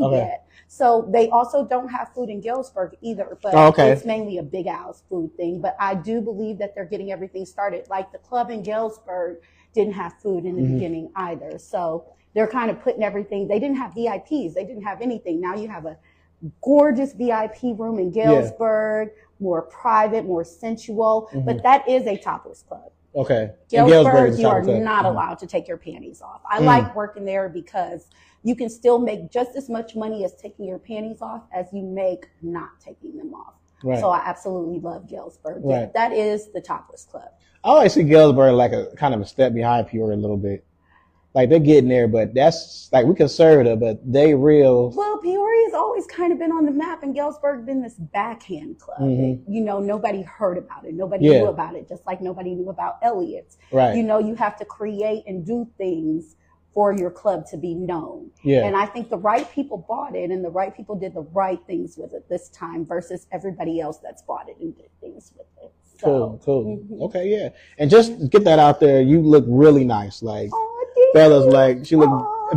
food yet. So they also don't have food in Galesburg either, but it's mainly a Big Al's food thing. But I do believe that they're getting everything started. Like the club in Galesburg didn't have food in the beginning either. So they're kind of putting everything. They didn't have VIPs. They didn't have anything. Now you have a gorgeous VIP room in Galesburg, more private, more sensual. But that is a topless club. Okay. Galesburg, you are not allowed to take your panties off. I like working there because you can still make just as much money as taking your panties off as you make not taking them off. Right. So I absolutely love Galesburg. Right. Yeah, that is the topless club. I always see Galesburg like a kind of a step behind Peoria a little bit. Like they're getting there, but that's like, we conservative, but they real. Well, Peoria's always kind of been on the map, and Galesburg been this backhand club. You know, nobody heard about it. Nobody knew about it, just like nobody knew about Elliot's. Right. You know, you have to create and do things for your club to be known. Yeah. And I think the right people bought it, and the right people did the right things with it this time versus everybody else that's bought it and did things with it. So, cool. Okay, yeah. And just get that out there. You look really nice. Like, fellas, like, she look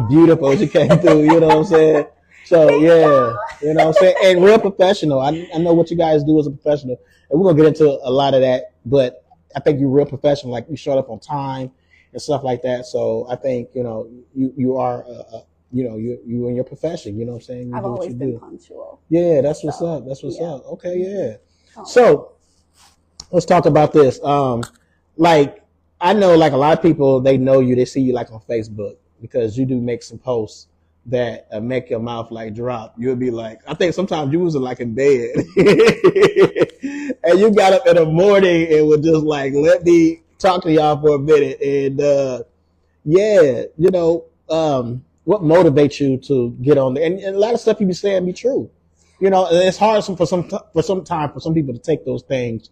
beautiful. She came through, you know what I'm saying? So, yeah, you know what I'm saying? And real professional. I know what you guys do as a professional. And we're going to get into a lot of that. But I think you're real professional. Like, you showed up on time and stuff like that. So I think, you know, you are, you know, you in your profession. You know what I'm saying? I've always been punctual. Yeah, that's what's up. That's what's up. Okay, yeah. So let's talk about this. Like, I know, like, a lot of people, they know you, they see you, like, on Facebook, because you do make some posts that make your mouth, like, drop. You'll be like, I think sometimes you was, like, in bed, and you got up in the morning and would just, like, let me talk to y'all for a minute. And, yeah, you know, what motivates you to get on there? And a lot of stuff you be saying be true. You know, and it's hard for some people to take those things,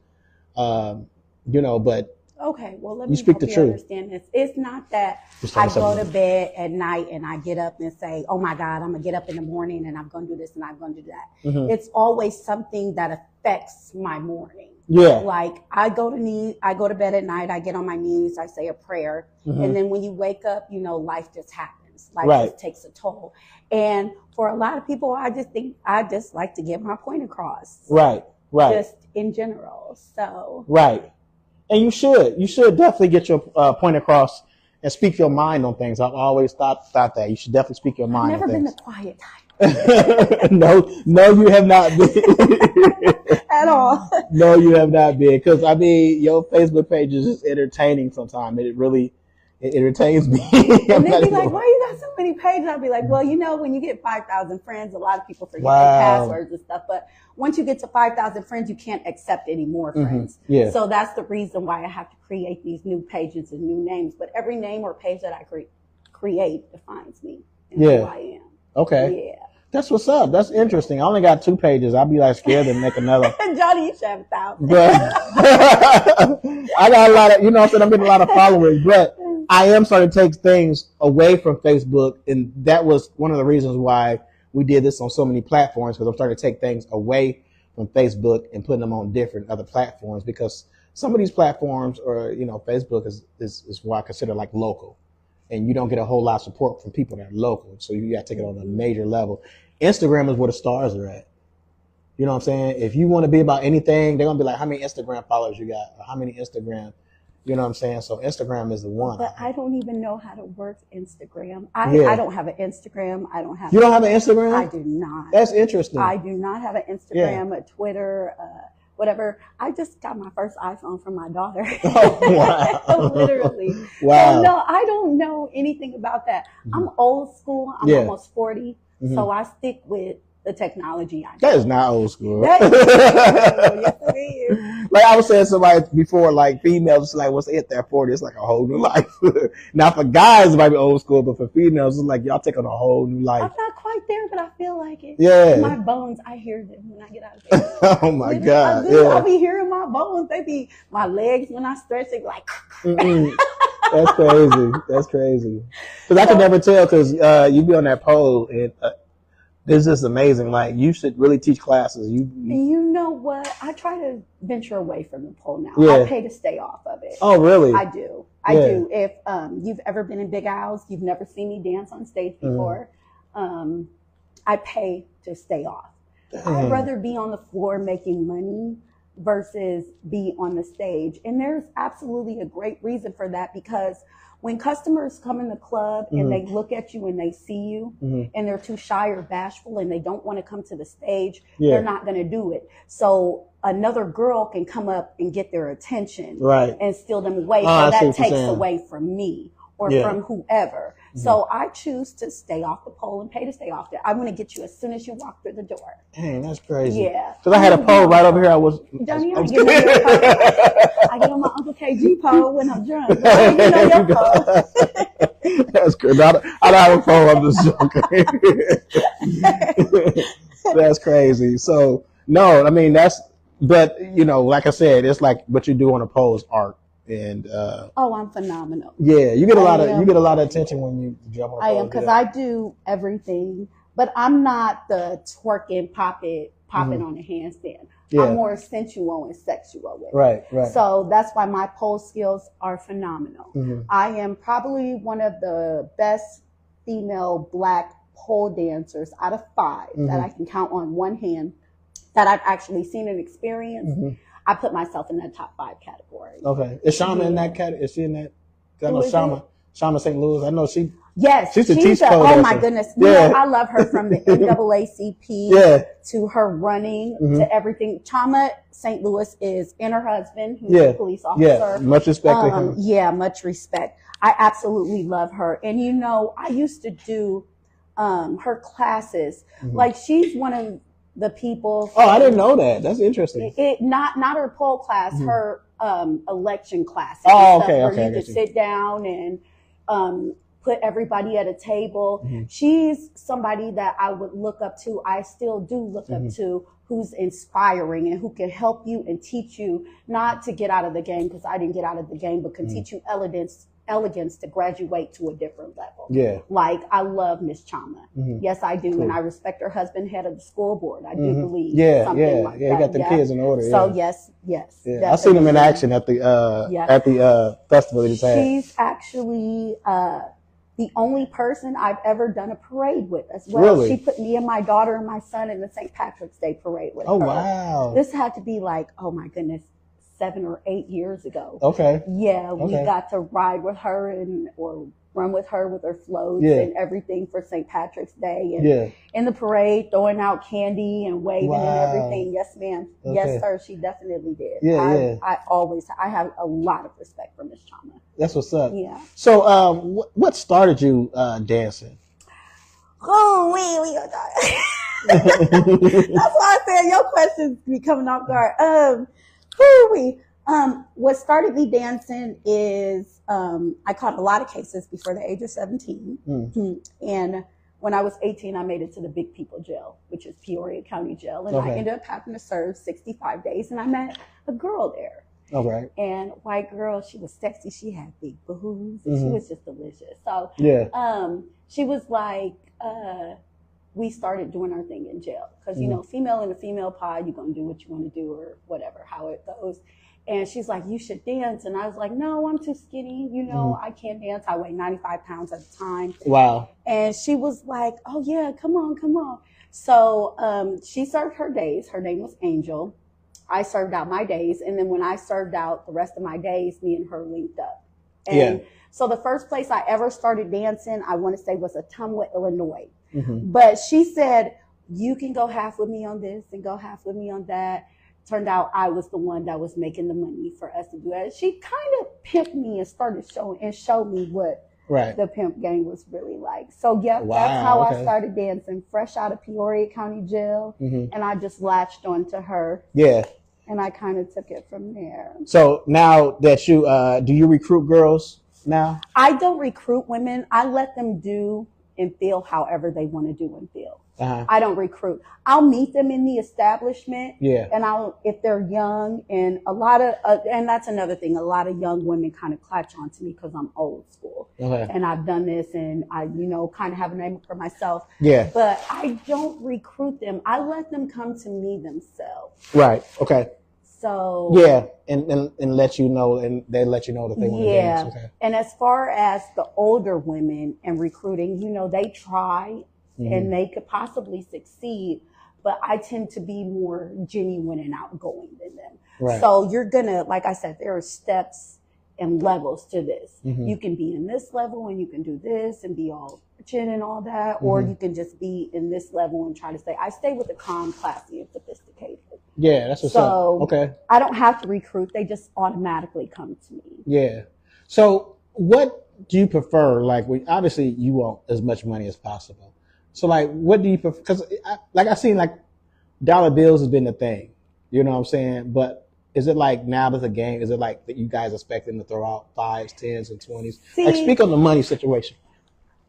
you know, but okay, well, let me help you understand this. It's not that I go to bed at night and I get up and say, oh my God, I'm going to get up in the morning and I'm going to do this and I'm going to do that. It's always something that affects my morning. Yeah. Like I go to bed at night, I get on my knees, I say a prayer. And then when you wake up, you know, life just happens. Life just takes a toll. And for a lot of people, I just like to get my point across. Right. Just in general. So. Right. And you should definitely get your point across and speak your mind on things. I've always thought that you should definitely speak your mind on things. I've never been the quiet type. No, you have not been. At all. No, you have not been. Because, I mean, your Facebook page is just entertaining sometimes. It entertains me. And they'd be like, why you got so many pages? I'd be like, well, you know, when you get 5,000 friends, a lot of people forget their passwords and stuff. But once you get to 5,000 friends, you can't accept any more friends. Yeah. So that's the reason why I have to create these new pages and new names. But every name or page that I create defines me and who I am. Okay. Yeah. That's what's up. That's interesting. I only got 2 pages. I'll be like scared to make another. Johnny, you should have 1,000. I got a lot of, you know what I'm saying? I'm getting a lot of followers, but I am starting to take things away from Facebook. And that was one of the reasons why we did this on so many platforms, because I'm starting to take things away from Facebook and putting them on different other platforms, because some of these platforms, or, you know, Facebook is what I consider like local. And you don't get a whole lot of support from people that are local. So you got to take it on a major level. Instagram is where the stars are at. You know what I'm saying? If you want to be about anything, they're going to be like, how many Instagram followers you got? Or how many Instagram, you know what I'm saying? So Instagram is the one. But I don't even know how to work Instagram. I don't have an Instagram. You don't have an Instagram? I do not. That's interesting. I do not have an Instagram, a Twitter, whatever. I just got my first iPhone from my daughter. Oh, wow. Literally. Wow. So, no, I don't know anything about that. I'm old school. I'm almost 40. So I stick with the technology I know. That is not old school. That is yes, it is. Like I was saying to somebody before, like females, like once they hit their 40, it's like a whole new life. Now for guys, it might be old school, but for females, it's like y'all take on a whole new life. I'm not quite there, but I feel like it. Yeah. My bones, I hear them when I get out of bed. Oh my God. I'll be hearing my bones. They be, my legs when I stretch, they be like. That's crazy. That's crazy. Because I could never tell, because you be on that pole and it's just amazing. Like, you should really teach classes. You know what? I try to venture away from the pole now. Yeah. I pay to stay off of it. Oh, really? I do. I do. If you've ever been in Big Al's, you've never seen me dance on stage before. I pay to stay off. I'd rather be on the floor making money versus be on the stage. And there's absolutely a great reason for that, because when customers come in the club and they look at you and they see you and they're too shy or bashful and they don't want to come to the stage, they're not going to do it. So another girl can come up and get their attention and steal them away. So that takes away from me or from whoever. So I choose to stay off the pole and pay to stay off there. I'm going to get you as soon as you walk through the door. Dang, that's crazy. Yeah. Because I had a pole right over here. I get on my Uncle KG pole when I'm drunk. I didn't know your pole. That's good. I don't have a pole. I'm just joking. That's crazy. So, no, I mean, but, you know, like I said, it's like what you do on a pole is art. And I'm phenomenal. Yeah, you get a lot of attention when you jump on. I am, because I do everything, but I'm not the twerking, popping on the handstand. Yeah. I'm more sensual and sexual with it. Right. So that's why my pole skills are phenomenal. I am probably one of the best female Black pole dancers out of 5 that I can count on one hand that I've actually seen and experienced. I put myself in that top 5 category. Okay. Is Shama in that category? Is she in that? I know Shama St. Louis. I know she. Yes. She's a teacher. Oh my goodness. Yeah. I love her, from the NAACP to her running to everything. Chama St. Louis and her husband, who's a police officer. Yeah. Much respect to him. Yeah, much respect. I absolutely love her. And you know, I used to do her classes. Like, she's one of the people. I didn't know that. That's interesting. Not her pole class, her election class. Okay. Where you could sit down and put everybody at a table. She's somebody that I would look up to. I still do look up to, who's inspiring and who can help you and teach you not to get out of the game, because I didn't get out of the game, but can teach you elegance to graduate to a different level. Yeah. Like, I love Miss Chama. Yes, I do. Cool. And I respect her husband, head of the school board. I do believe something like that. Yeah, he got the kids in order. So yes. Yeah. I seen him in action at the festival that he's had. She's actually the only person I've ever done a parade with as well. Really? She put me and my daughter and my son in the St. Patrick's Day parade with her. Oh, wow. This had to be like, oh my goodness, 7 or 8 years ago. Okay. Yeah, we got to ride with her or run with her with her floats and everything for St. Patrick's Day. And in the parade, throwing out candy and waving and everything. Yes, ma'am. Okay. Yes, sir. She definitely did. I have a lot of respect for Miss Chama. That's what's up. Yeah. So, what started you dancing? Oh, we gonna talk. That's why I said your questions be coming off guard. What started me dancing is I caught a lot of cases before the age of 17. And when I was 18, I made it to the Big People Jail, which is Peoria County Jail. And I ended up having to serve 65 days. And I met a girl there. Okay. And white girl, she was sexy. She had big boobs. And she was just delicious. So she was like, we started doing our thing in jail. Because, you know, female in a female pod, you're going to do what you want to do or whatever, how it goes. And she's like, you should dance. And I was like, no, I'm too skinny. You know, I can't dance. I weighed 95 pounds at the time. Wow. And she was like, oh, yeah, come on. So she served her days. Her name was Angel. I served out my days. And then when I served out the rest of my days, me and her linked up. And so the first place I ever started dancing, I want to say, was Ottumwa, Illinois. But she said, you can go half with me on this and go half with me on that. Turned out I was the one that was making the money for us to do that. She kind of pimped me and started showed me what the pimp game was really like. So that's how I started dancing, fresh out of Peoria County Jail. And I just latched onto her. Yeah. And I kind of took it from there. So now that you, do you recruit girls now? I don't recruit women. I let them do and feel however they want to do and feel. I don't recruit. I'll meet them in the establishment. Yeah. And if they're young, and a lot of, and that's another thing, a lot of young women kind of clutch onto me because I'm old school. Okay. And I've done this and I, kind of have a name for myself. Yeah. But I don't recruit them. I let them come to me themselves. Right. Okay. So. Yeah. And let you know, and they let you know that they want to dance. Okay. And as far as the older women and recruiting, they try. and they could possibly succeed, but I tend to be more genuine and outgoing than them. Right. So you're gonna, like I said, there are steps and levels to this. You can be in this level and you can do this and be all chin and all that, or you can just be in this level and try to I stay with the calm, classy, and sophisticated. Yeah, that's what's up. Okay. I don't have to recruit. They just automatically come to me. Yeah. So what do you prefer? Like, obviously you want as much money as possible. So like, what do you prefer? Because I've seen like dollar bills has been the thing, you know what I'm saying? But is it like now there's a game? Is it like that you guys expect them to throw out 5s, 10s, and 20s? Like, speak on the money situation.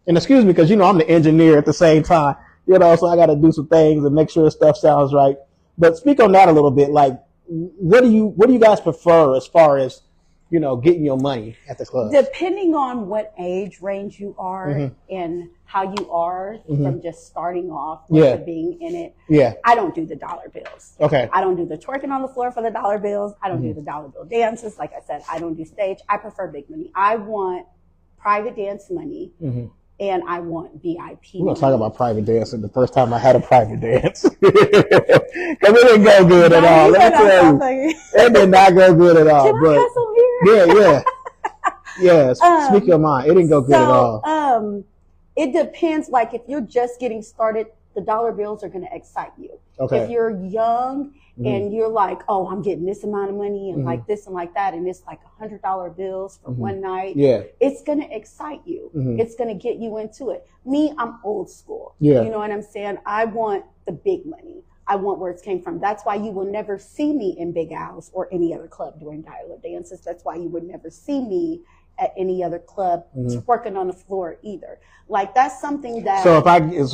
And excuse me, because, I'm the engineer at the same time, so I got to do some things and make sure stuff sounds right. But speak on that a little bit. Like, what do you guys prefer as far as, getting your money at the club? Depending on what age range you are and how you are from just starting off to being in it. Yeah. I don't do the dollar bills. Okay. I don't do the twerking on the floor for the dollar bills. I don't do the dollar bill dances. Like I said, I don't do stage. I prefer big money. I want private dance money. And I want VIP. We're going to talk about private dancing the first time I had a private dance. Because it didn't go good at all. Let me tell you. It did not go good at all. Can I have some here? Yeah. Speak your mind. It didn't go good at all. It depends. Like, if you're just getting started, the dollar bills are going to excite you. Okay. If you're young and you're like, oh, I'm getting this amount of money and like this and like that, and it's like $100 bills for one night, it's going to excite you. It's going to get you into it. Me, I'm old school. Yeah. You know what I'm saying? I want the big money. I want where it came from. That's why you will never see me in Big Al's or any other club doing dollar dances. That's why you would never see me at any other club working on the floor either. Like, that's something that. So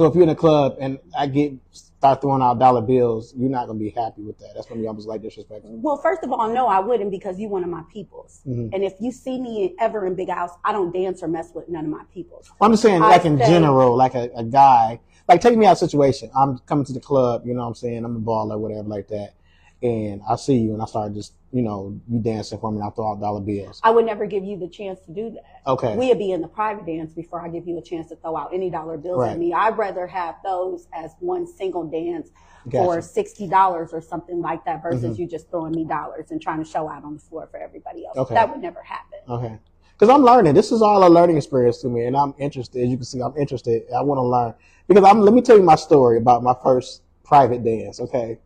if you're in a club and I start throwing out dollar bills, you're not gonna be happy with that. That's gonna be almost like disrespectful. Well, first of all, no, I wouldn't, because you're one of my peoples. And if you see me ever in Big House, I don't dance or mess with none of my peoples. I'm just saying, like in general, like a guy, like take me out of situation. I'm coming to the club, you know what I'm saying? I'm a baller, whatever, like that. And I see you and I start just, you dancing for me and I throw out dollar bills. I would never give you the chance to do that. Okay. We'd be in the private dance before I give you a chance to throw out any dollar bills at me. I'd rather have those as one single dance for $60 or something like that versus you just throwing me dollars and trying to show out on the floor for everybody else. Okay. That would never happen. Okay. Because I'm learning. This is all a learning experience to me, and I'm interested. As you can see, I'm interested. I want to learn. Because let me tell you my story about my first private dance, okay?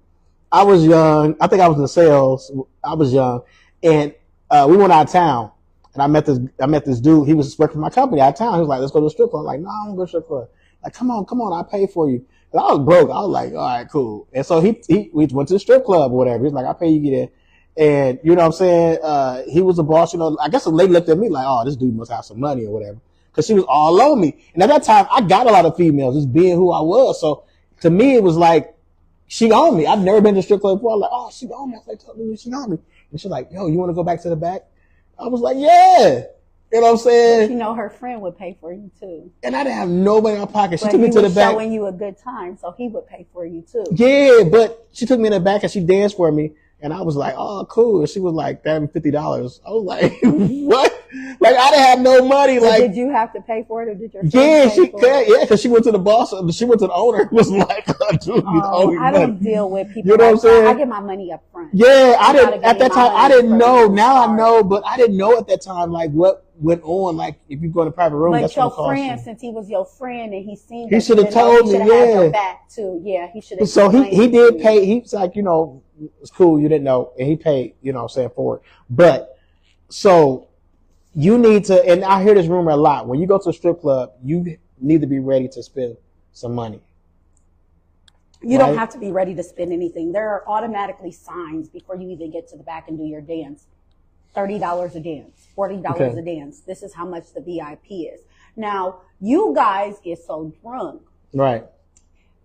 I was young. I think I was in sales. I was young, and we went out of town. And I met this dude. He was working for my company out of town. He was like, "Let's go to the strip club." I'm like, "No, I don't go to the strip club." Like, come on, I'll pay for you. And I was broke. I was like, "All right, cool." And so we went to the strip club or whatever. He's like, "I'll pay you to get in." And you know what I'm saying? He was the boss. I guess the lady looked at me like, "Oh, this dude must have some money or whatever," because she was all on me. And at that time, I got a lot of females just being who I was. So to me, it was like, she on me. I've never been to a strip club before. I'm like, "Oh, she on me." I was like, "Tell me she on me." And she's like, "Yo, you want to go back to the back?" I was like, "Yeah." You know what I'm saying? Her friend would pay for you too. And I didn't have nobody in my pocket. She took me to the back. Showing you a good time, so he would pay for you too. Yeah, but she took me in the back and she danced for me. And I was like, "Oh, cool." And she was like, $50. I was like, "What?" Like, I didn't have no money. Like, did you have to pay for it, or did your friend pay for it? Yeah, because she went to the boss. She went to the owner. It was like, "Dude, I don't deal with people. You know what I'm saying? I get my money up front. Yeah, I didn't at that time. I didn't know. Now I know, but I didn't know at that time like what went on. Like, if you go in a private room, but your friend, since he was your friend and he seen, he should have told me. Yeah, your back too. Yeah, he should have. So he did pay. He was like, it's cool. You didn't know, and he paid. For it. But so you need to, and I hear this rumor a lot. When you go to a strip club, you need to be ready to spend some money. You don't have to be ready to spend anything. There are automatically signs before you even get to the back and do your dance. $30 a dance, $40 a dance. This is how much the VIP is. Now, you guys get so drunk. Right.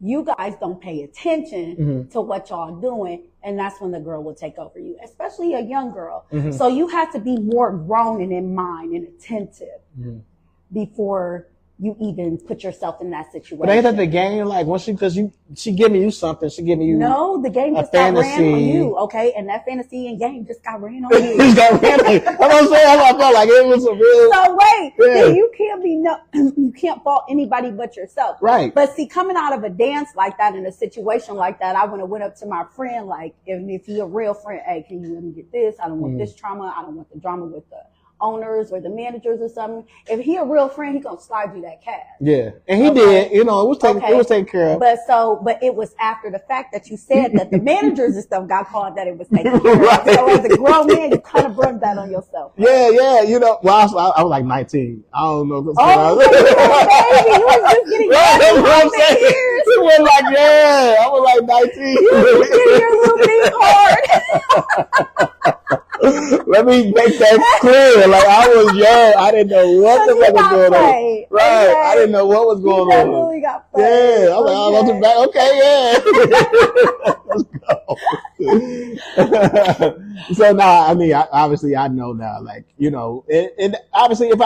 You guys don't pay attention to what y'all doing, and that's when the girl will take over you, especially a young girl. So you have to be more grown and in mind and attentive before you even put yourself in that situation. But ain't that the game? Like once she giving you something, she giving you no, the game just got ran on you, okay? And that fantasy and game just got ran on you. Just got ran on you. That's what I'm saying. I felt like it was a real. So wait, then you can't you can't fault anybody but yourself, right? But see, coming out of a dance like that in a situation like that, I would have went up to my friend like, if you're a real friend, hey, can you let me get this? I don't want this trauma. I don't want the drama with the owners or the managers or something. If he a real friend, he gonna slide you that cash. Yeah, and he did. You know, it was taken care of. But it was after the fact that you said that the managers and stuff got called that it was taken care of. So as a grown man, you kind of brought that on yourself. Right? Yeah. You know, well, I was like 19. I don't know. Baby, you was just getting years. He was like, I was like 19. You was getting your little thing hard. Let me make that clear. Like I was young, I didn't know what the fuck was going on. Right, okay. I didn't know what was going on. Got played. Yeah, I was like, back. Okay, yeah. So now, I mean, obviously, I know now. Like you know, and obviously, if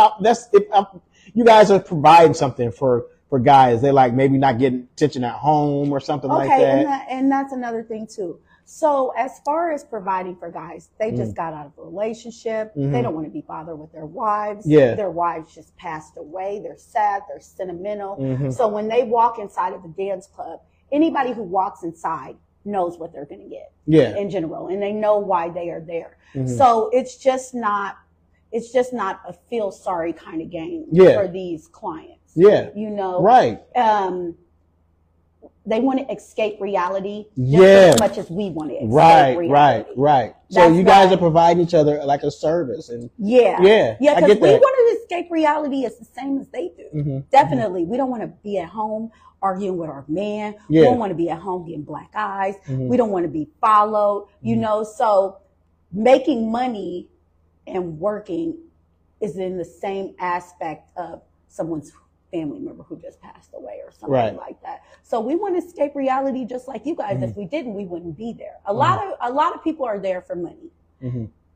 you guys are providing something for guys, they like maybe not getting attention at home or something like that. And that's another thing too. So as far as providing for guys, they just got out of a relationship. They don't want to be bothered with their wives. Yeah. Their wives just passed away. They're sad. They're sentimental. So when they walk inside of a dance club, anybody who walks inside knows what they're going to get. Yeah. In general, and they know why they are there. So it's just not a feel sorry kind of game for these clients. Yeah. You know. Right. They want to escape reality just as much as we want to escape reality. Right. So you guys are providing each other like a service. And yeah. Because we want to escape reality as the same as they do. Definitely. We don't want to be at home arguing with our man. We don't want to be at home getting black eyes. We don't want to be followed, you know. So making money and working is in the same aspect of someone's family member who just passed away or something like that. So we want to escape reality just like you guys. If we didn't, we wouldn't be there. A lot of people are there for money.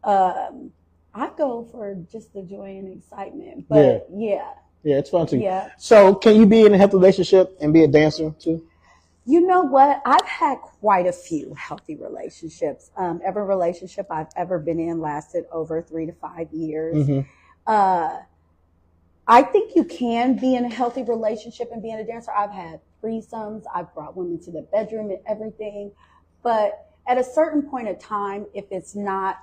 I go for just the joy and excitement. But yeah, it's fun too. Yeah. So can you be in a healthy relationship and be a dancer too? You know what? I've had quite a few healthy relationships. Every relationship I've ever been in lasted over 3 to 5 years. I think you can be in a healthy relationship and being a dancer. I've had threesomes. I've brought women to the bedroom and everything. But at a certain point of time, if it's not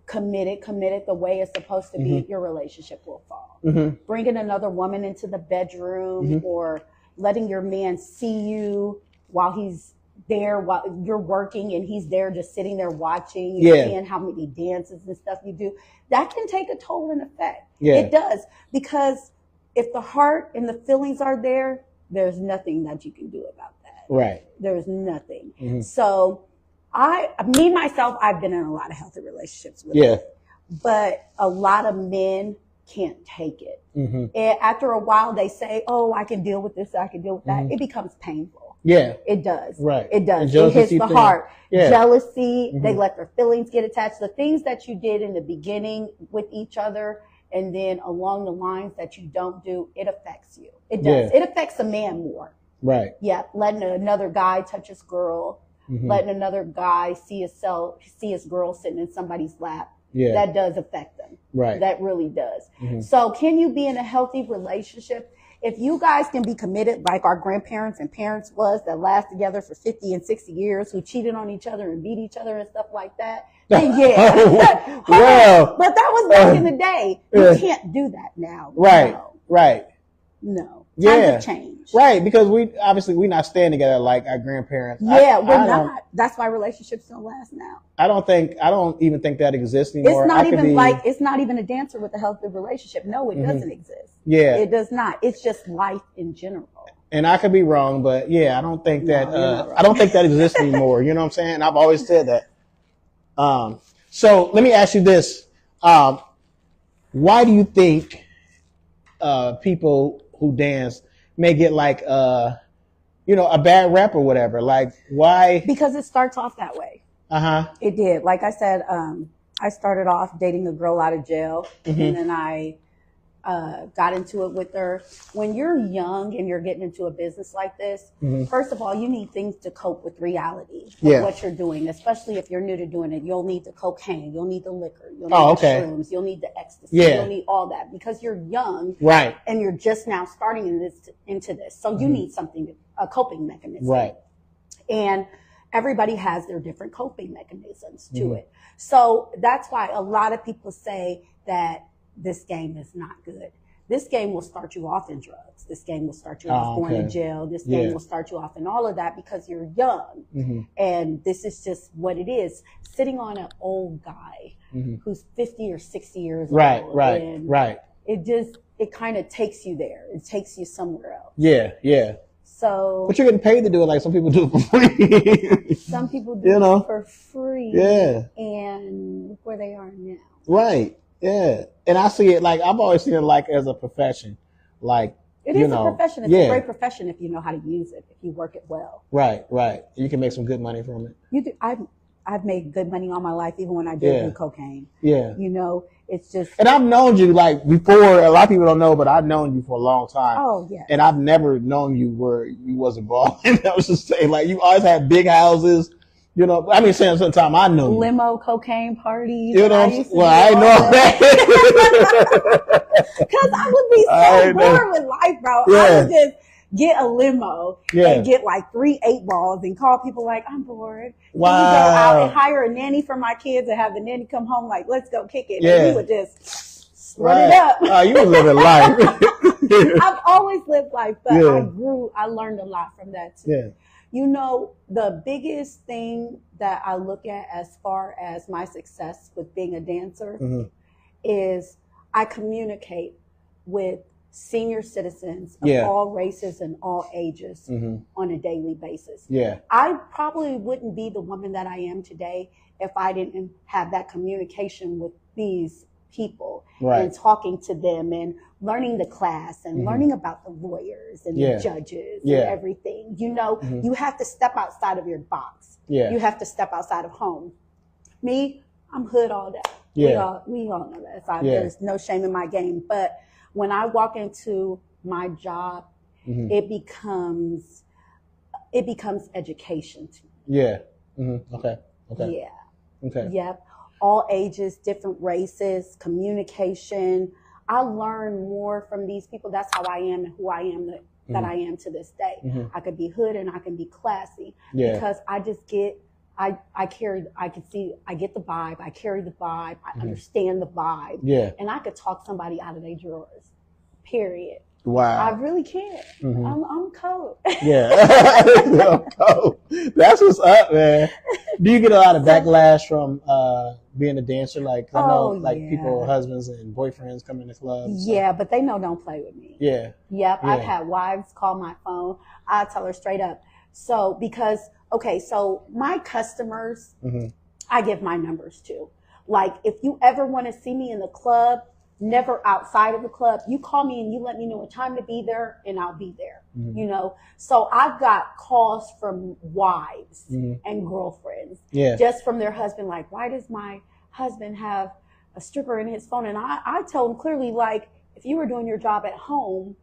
committed the way it's supposed to be, your relationship will fall. Bringing another woman into the bedroom or letting your man see you while he's there, while you're working and he's there just sitting there watching and seeing how many dances and stuff you do, that can take a toll and effect. It does, because if the heart and the feelings are there, there's nothing that you can do about that. Right. There's nothing. So myself, I've been in a lot of healthy relationships with men, but a lot of men can't take it. And after a while, they say, "Oh, I can deal with this. I can deal with that." It becomes painful. Yeah, it does. Right, it does. It hits the heart. Jealousy. They let their feelings get attached. The things that you did in the beginning with each other, and then along the lines that you don't do, it affects you. It does. It affects a man more. Right. Yeah, letting another guy touch his girl, letting another guy see his girl sitting in somebody's lap. Yeah, that does affect them. Right. That really does. So can you be in a healthy relationship? If you guys can be committed like our grandparents and parents was, that last together for 50 and 60 years, who cheated on each other and beat each other and stuff like that, then well, but that was back in the day. You can't do that now. Right. No. Right. No. Times have changed. Right, because we're not staying together like our grandparents. Yeah, we're not. That's why relationships don't last now. I don't even think that exists anymore. It's not even a dancer with a healthy relationship. No, it doesn't exist. Yeah. It does not. It's just life in general. And I could be wrong, but I don't think that I don't think that exists anymore. You know what I'm saying? I've always said that. So let me ask you this. Why do you think people who dance may get like a bad rap or whatever? Like, why? Because it starts off that way. It did. Like I said, I started off dating a girl out of jail, and then I got into it with her. When you're young and you're getting into a business like this, first of all, you need things to cope with reality of what you're doing, especially if you're new to doing it. You'll need the cocaine, you'll need the liquor, you'll need the shrooms, you'll need the ecstasy, you'll need all that because you're young, right? And you're just now starting into this. So you need something, a coping mechanism, right? And everybody has their different coping mechanisms to it. So that's why a lot of people say that this game is not good. This game will start you off in drugs. This game will start you off going to jail. This game will start you off in all of that because you're young. And this is just what it is. Sitting on an old guy who's 50 or 60 years old. Right. It kind of takes you there. It takes you somewhere else. Yeah. So, but you're getting paid to do it like some people do it for free. Some people do it for free. Yeah. And look where they are now. Right. Yeah. And I see it like, I've always seen it like as a profession. Like, it is a profession. It's a great profession if you know how to use it, if you work it well. Right. You can make some good money from it. You do. I've made good money all my life, even when I did do cocaine. Yeah. You know, it's just. And I've known you like before. A lot of people don't know, but I've known you for a long time. Oh yeah. And I've never known you where you wasn't balling. I was just saying, like, you always had big houses. You know, I mean, saying sometime I know limo cocaine parties. You know, I know that. Because I would be so bored with life, bro. Yeah. I would just get a limo and get like 3 8-balls and call people like, I'm bored. Wow. Can you go out and hire a nanny for my kids and have the nanny come home like, let's go kick it. And we would just run it up. Oh, you were living life. I've always lived life, but I learned a lot from that too. Yeah. You know, the biggest thing that I look at as far as my success with being a dancer is I communicate with senior citizens of all races and all ages on a daily basis. Yeah. I probably wouldn't be the woman that I am today if I didn't have that communication with these people and talking to them and learning the class and learning about the lawyers and the judges and everything. You know, you have to step outside of your box. Yeah. You have to step outside of home. Me, I'm hood all day. Yeah. We all know that. So there's no shame in my game. But when I walk into my job, it becomes education to me. Yeah. Okay. Yeah. Okay. Yep. All ages, different races, communication. I learn more from these people. That's how I am and who I am that I am to this day. I could be hood and I can be classy because I just get, I get the vibe. I carry the vibe. I understand the vibe. Yeah. And I could talk somebody out of their drawers, period. Wow. I really can. I'm cold. Yeah. I'm cold. That's what's up, man. Do you get a lot of backlash from being a dancer? Like, I know people, husbands and boyfriends come in the clubs. Yeah, but they know don't play with me. Yeah. Yep. Yeah. I've had wives call my phone. I tell her straight up. So so my customers, I give my numbers to. Like, if you ever want to see me in the club, never outside of the club, you call me and you let me know what time to be there and I'll be there. You know, so I've got calls from wives and girlfriends just from their husband, like, why does my husband have a stripper in his phone? And I tell them clearly, like, if you were doing your job at home,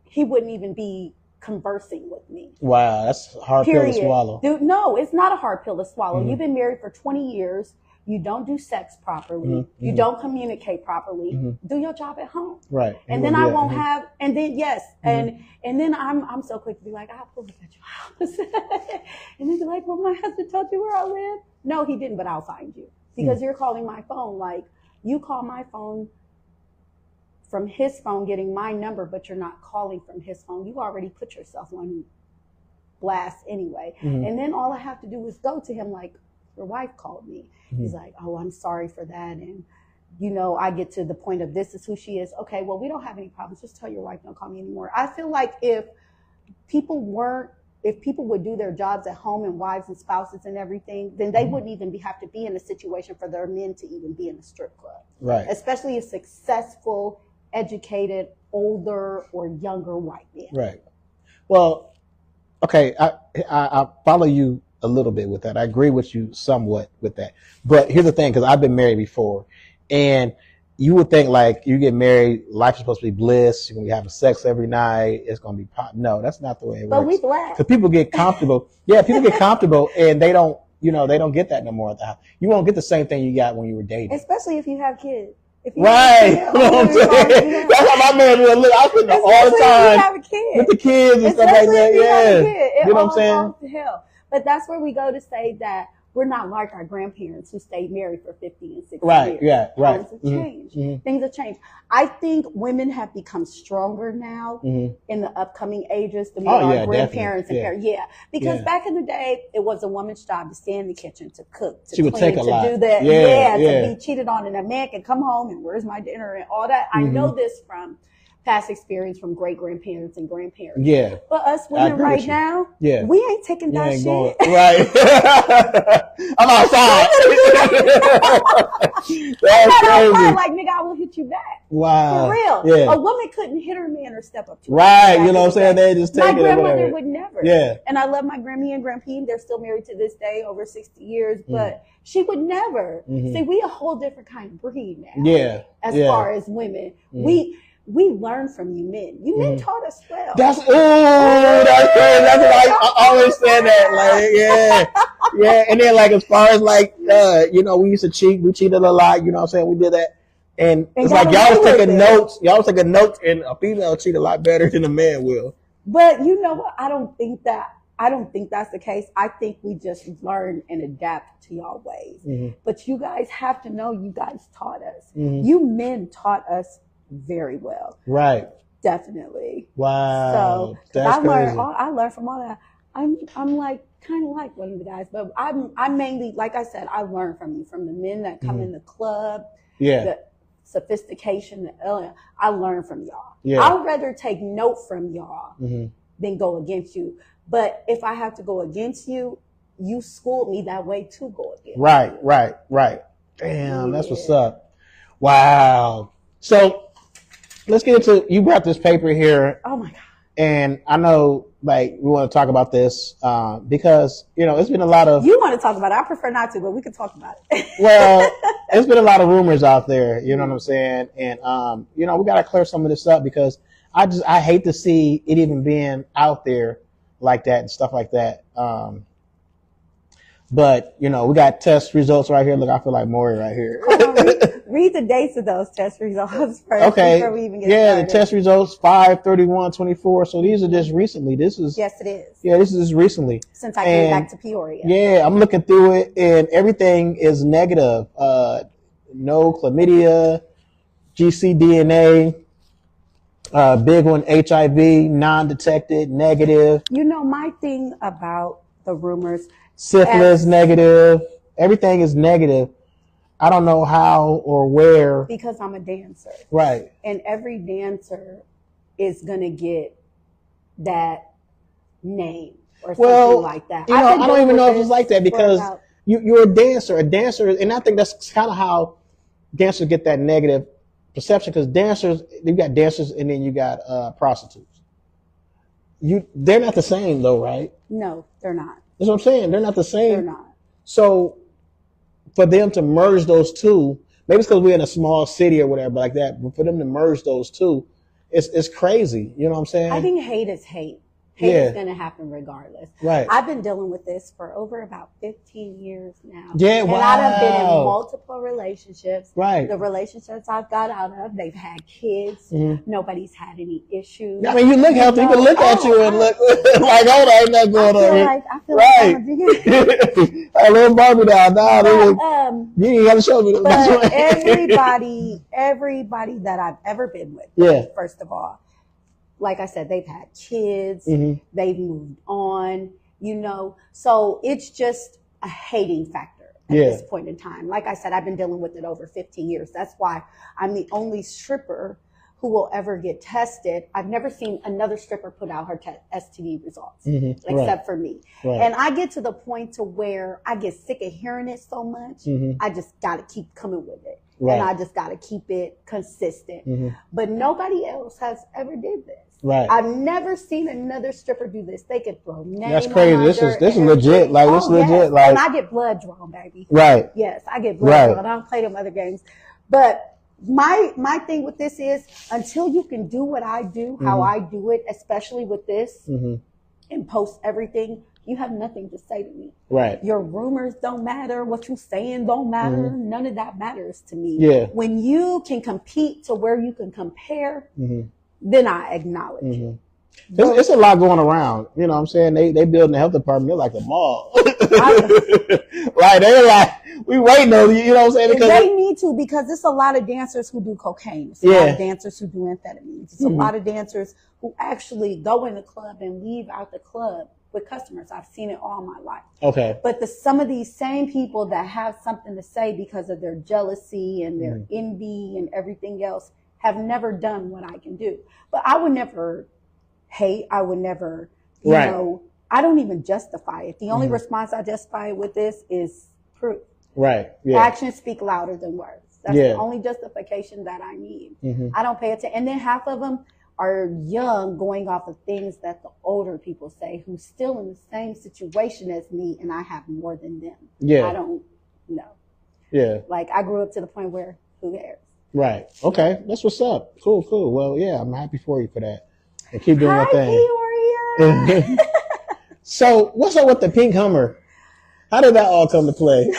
he wouldn't even be conversing with me. Wow, that's a hard pill to swallow. Dude, no, it's not a hard pill to swallow. You've been married for 20 years. You don't do sex properly. You don't communicate properly. Do your job at home. Right. And then I won't have, and then, and then I'm so quick to be like, I'll pull up at your house. And then be like, well, my husband told you where I live. No, he didn't, but I'll find you. Because you're calling my phone. Like, you call my phone from his phone, getting my number, but you're not calling from his phone. You already put yourself on blast anyway. And then all I have to do is go to him like, your wife called me. He's like, oh, I'm sorry for that. And, you know, I get to the point of this is who she is. Okay, well, we don't have any problems. Just tell your wife don't call me anymore. I feel like if people would do their jobs at home and wives and spouses and everything, then they wouldn't even have to be in a situation for their men to even be in a strip club. Right. Especially a successful, educated, older or younger white man. Right. Well, okay, I follow you a little bit with that. I agree with you somewhat with that. But here's the thing, because I've been married before, and you would think like you get married, life is supposed to be bliss. You're gonna be having sex every night. It's gonna be pop. No, that's not the way it works. But we black. Because people get comfortable. Yeah, people get comfortable, and they don't. They don't get that no more at the house. You won't get the same thing you got when you were dating. Especially if you have kids. Right. You know what I'm saying? That's how my man would look. I spend all the time with the kids and stuff like that. Yeah. You know what I'm saying? To hell. But that's where we go to say that we're not like our grandparents who stayed married for 50 and 60 years. Yeah, right. Times have changed. Things have changed. I think women have become stronger now in the upcoming ages than our grandparents and parents. Yeah. Because back in the day, it was a woman's job to stay in the kitchen, to cook, to clean, to do that. To be cheated on, and a man can come home and where's my dinner and all that. I know this from past experience from great grandparents and grandparents. Yeah. But us women right now, we ain't taking that shit. Right. I'm outside. That's crazy. Like, nigga, I will hit you back. Wow. For real. Yeah. A woman couldn't hit her man or step up to her. Right. You know what I'm saying? They just take it. My grandmother would never. Yeah. And I love my Grammy and Grandpa. They're still married to this day, over 60 years, but she would never. See, we a whole different kind of breed now. Yeah. As far as women. We learn from you men. You men taught us well. That's crazy. That's what I always say that. Like, yeah. And then like as far as like we used to cheat. We cheated a lot. You know what I'm saying? We did that. And it's like y'all was taking notes. Y'all was taking notes, and a female cheat a lot better than a man will. But you know what? I don't think that's the case. I think we just learn and adapt to y'all ways. But you guys have to know you guys taught us. You men taught us very well. Right. Definitely. Wow. So I learned from all that. I'm like kind of like one of the guys, but I'm mainly, like I said, I learned from you, from the men that come in the club. Yeah. The sophistication, the elegance. I learned from y'all. Yeah. I'd rather take note from y'all than go against you. But if I have to go against you, you schooled me that way to go against you. Right. Damn, that's what's up. Wow. So let's get into, you brought this paper here. Oh my God. And I know like we want to talk about this because, it's been a lot of. You want to talk about it. I prefer not to, but we can talk about it. Well, there's been a lot of rumors out there, you know what I'm saying? And, we got to clear some of this up because I hate to see it even being out there like that and stuff like that. But, we got test results right here. Look, I feel like Maury right here. Read the dates of those test results first before we even get started. The test results, 5/31/24. So these are just recently. Yes, it is. Yeah, this is recently. Since I came back to Peoria. Yeah, I'm looking through it, and everything is negative. No chlamydia, GCDNA, big one, HIV, non-detected, negative. My thing about the rumors. Syphilis, negative. Everything is negative. I don't know how or where. Because I'm a dancer. Right. And every dancer is going to get that name or something like that. I don't even know if it's like that because you're a dancer. And I think that's kind of how dancers get that negative perception because dancers, you got dancers and then you got prostitutes. They're not the same though, right? No, they're not. That's what I'm saying. They're not the same. They're not. So for them to merge those two, maybe it's because we're in a small city or whatever like that, but for them to merge those two, it's crazy. You know what I'm saying? I think hate is hate. Hate is going to happen regardless. Right. I've been dealing with this for over about 15 years now. Yeah, wow. And I've been in multiple relationships. Right. The relationships I've got out of, they've had kids. Nobody's had any issues. I mean, you look healthy. You can look at you and look like, hold on, ain't nothing going on here. I feel like I'm a little Barbie down. You ain't got to show me. But everybody that I've ever been with, first of all, like I said, they've had kids, they've moved on, so it's just a hating factor at this point in time. Like I said, I've been dealing with it over 15 years. That's why I'm the only stripper who will ever get tested. I've never seen another stripper put out her STD results, except for me. Right. And I get to the point to where I get sick of hearing it so much, I just got to keep coming with it. Right. And I just got to keep it consistent. But nobody else has ever did this. Right. I've never seen another stripper do this. They could throw names. That's crazy. This is legit. Like this legit. Yes. Like, and I get blood drawn, baby. Right. Yes, I get blood drawn. I don't play them other games. But my thing with this is until you can do what I do, how I do it, especially with this, and post everything, you have nothing to say to me. Right. Your rumors don't matter. What you saying don't matter. None of that matters to me. Yeah. When you can compete to where you can compare, then I acknowledge it. It's a lot going around. You know what I'm saying? They building the health department. They're like a mall. Like, they're like, we waiting on you. You know what I'm saying? Because they need to, because there's a lot of dancers who do cocaine. There's a lot of dancers who do amphetamines. There's a lot of dancers who actually go in the club and leave out the club with customers. I've seen it all my life. Okay. But some of these same people that have something to say because of their jealousy and their envy and everything else have never done what I can do. But I would never hate. I would never, you know, I don't even justify it. The only response I justify it with this is proof. Right. Yeah. Actions speak louder than words. That's the only justification that I need. I don't pay attention. And then half of them are young, going off of things that the older people say, who's still in the same situation as me, and I have more than them. Yeah. I don't know. Yeah. Like, I grew up to the point where, who cares? Right. Okay. That's what's up. Cool. Well, yeah, I'm happy for you for that. And keep doing your thing. Peoria. So, what's up with the pink Hummer? How did that all come to play?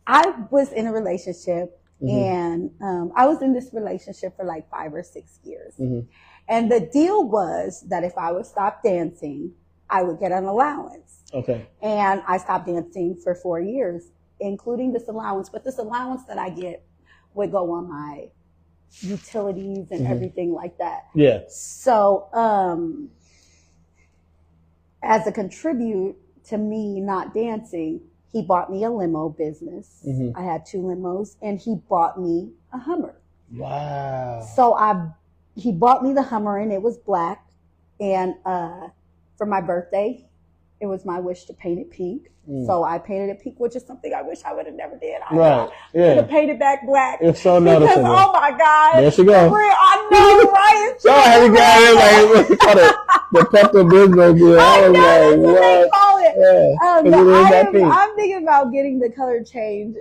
I was in a relationship, and I was in this relationship for like 5 or 6 years. And the deal was that if I would stop dancing, I would get an allowance. Okay. And I stopped dancing for 4 years, including this allowance. But this allowance that I get would go on my utilities and everything like that. Yeah. So, as a contribute to me not dancing, he bought me a limo business. I had 2 limos, and he bought me a Hummer. Wow. So he bought me the Hummer, and it was black. And for my birthday, it was my wish to paint it pink. So I painted it pink, which is something I wish I would have never did. I should have painted back black. It's so noticeable. Because, oh my God. There she goes. I know, right? So I had to go in like, the Pepto Bismol good. I know, that's what they call it. Yeah. I'm thinking about getting the color change.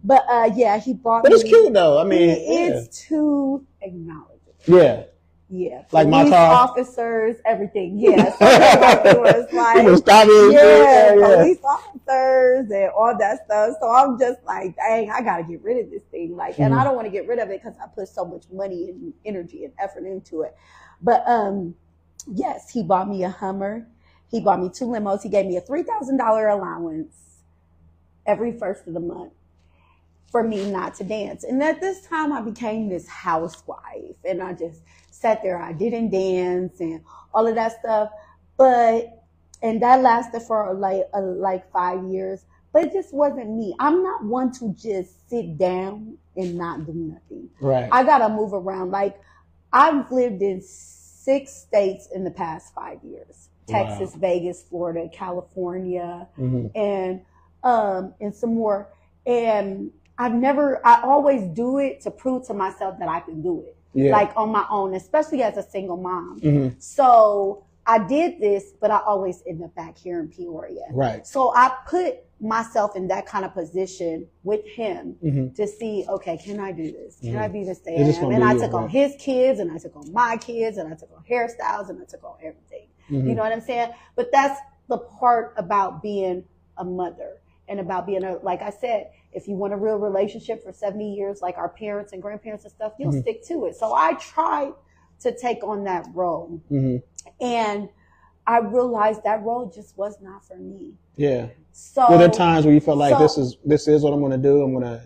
But yeah, he bought me. But it's cute though. I mean, it's too acknowledgeable. Yeah. Yeah, like police my car, officers, everything. Yeah, so it was like police officers and all that stuff. So I'm just like, dang, I gotta get rid of this thing. Like, and I don't want to get rid of it because I put so much money and energy and effort into it. But yes, he bought me a Hummer. He bought me 2 limos. He gave me a $3,000 allowance every first of the month for me not to dance. And at this time, I became this housewife, and I just sat there. I didn't dance and all of that stuff. And that lasted for like 5 years, but it just wasn't me. I'm not one to just sit down and not do nothing. Right. I got to move around. Like, I've lived in 6 states in the past 5 years. Texas, Vegas, Florida, California, and some more. And I always do it to prove to myself that I can do it. Yeah. Like on my own, especially as a single mom. So I did this, but I always end up back here in Peoria. Right. So I put myself in that kind of position with him to see, okay, can I do this? Can I be the stay-at-home? And I took on his kids, and I took on my kids, and I took on hairstyles, and I took on everything. You know what I'm saying? But that's the part about being a mother and about being like I said, if you want a real relationship for 70 years, like our parents and grandparents and stuff, you'll stick to it. So I tried to take on that role. And I realized that role just was not for me. Yeah. So were there times where you felt like this is what I'm going to do?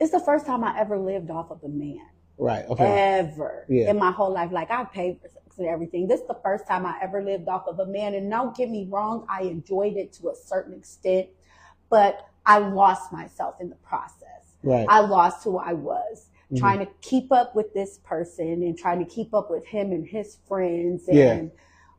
It's the first time I ever lived off of a man. Right. Okay. Ever in my whole life. Like, I paid for sex and everything. This is the first time I ever lived off of a man. And don't get me wrong, I enjoyed it to a certain extent, but I lost myself in the process. Right. I lost who I was, trying to keep up with this person and trying to keep up with him and his friends and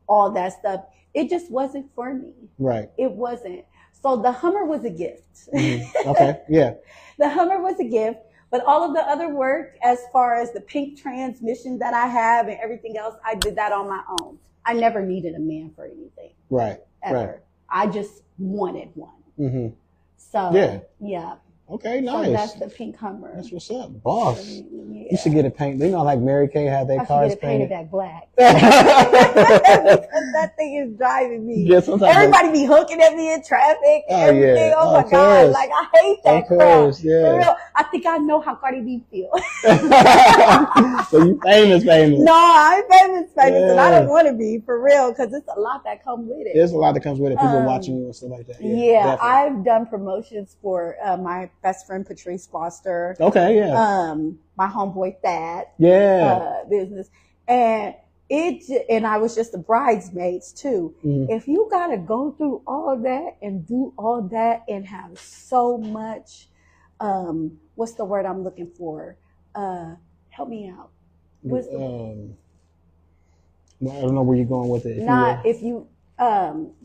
all that stuff. It just wasn't for me. Right. It wasn't. So the Hummer was a gift. Okay. Yeah. The Hummer was a gift, but all of the other work, as far as the pink transmission that I have and everything else, I did that on my own. I never needed a man for anything. Right. Ever. Right. I just wanted one. So, yeah. Okay, nice. So that's the pink Hummer. That's what's up, boss. Yeah. You should get it painted. You know, like Mary Kay had their cars painted that black. That thing is driving me. Yeah, everybody be hooking at me in traffic. Everything. Oh my God! Like I hate that crap. Yeah. For real, I think I know how Cardi B feels. So you famous? No, I'm famous, and I don't want to be for real because it's a lot that comes with it. There's a lot that comes with it. People watching you and stuff like that. Yeah, I've done promotions for my best friend Patrice Foster. Okay, yeah. My homeboy Thad. Yeah. Business. And I was just the bridesmaids too. Mm-hmm. If you gotta go through all that and do all that and have so much, what's the word I'm looking for? Help me out. I don't know where you're going with it. If you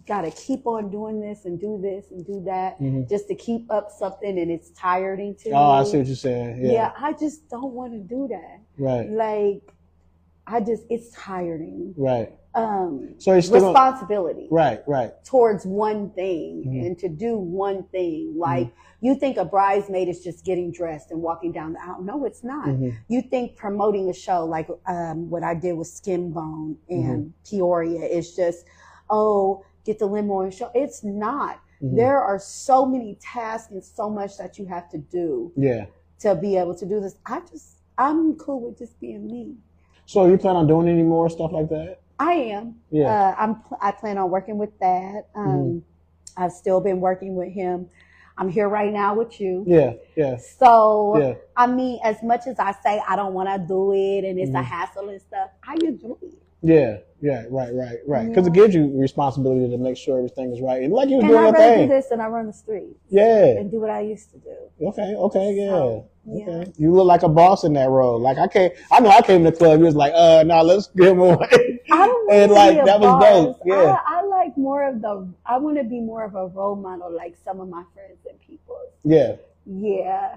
gotta keep on doing this and do that just to keep up something and it's tiring to me. Oh, I see what you're saying. Yeah, I just don't want to do that. Right. Like, it's tiring. Right. So it's responsibility. Right. Towards one thing and to do one thing. Like, you think a bridesmaid is just getting dressed and walking down the aisle. No, it's not. You think promoting a show like what I did with Skin Bone and Peoria is just, get the limo and show. It's not. There are so many tasks and so much that you have to do to be able to do this. I'm cool with just being me. So you plan on doing any more stuff like that? I am. Yeah. I plan on working with that. I've still been working with him. I'm here right now with you. Yeah. So, I mean, as much as I say I don't want to do it and it's a hassle and stuff, I enjoy it. Yeah, right. Because it gives you responsibility to make sure everything is right. And like you were doing your thing. I do this and I run the streets. Yeah. And do what I used to do. Okay, yeah. So, okay. You look like a boss in that role. Like I came to the club, you was like, let's get him away. I don't and like that was dope. Yeah. I like I want to be more of a role model like some of my friends and people. Yeah. Yeah.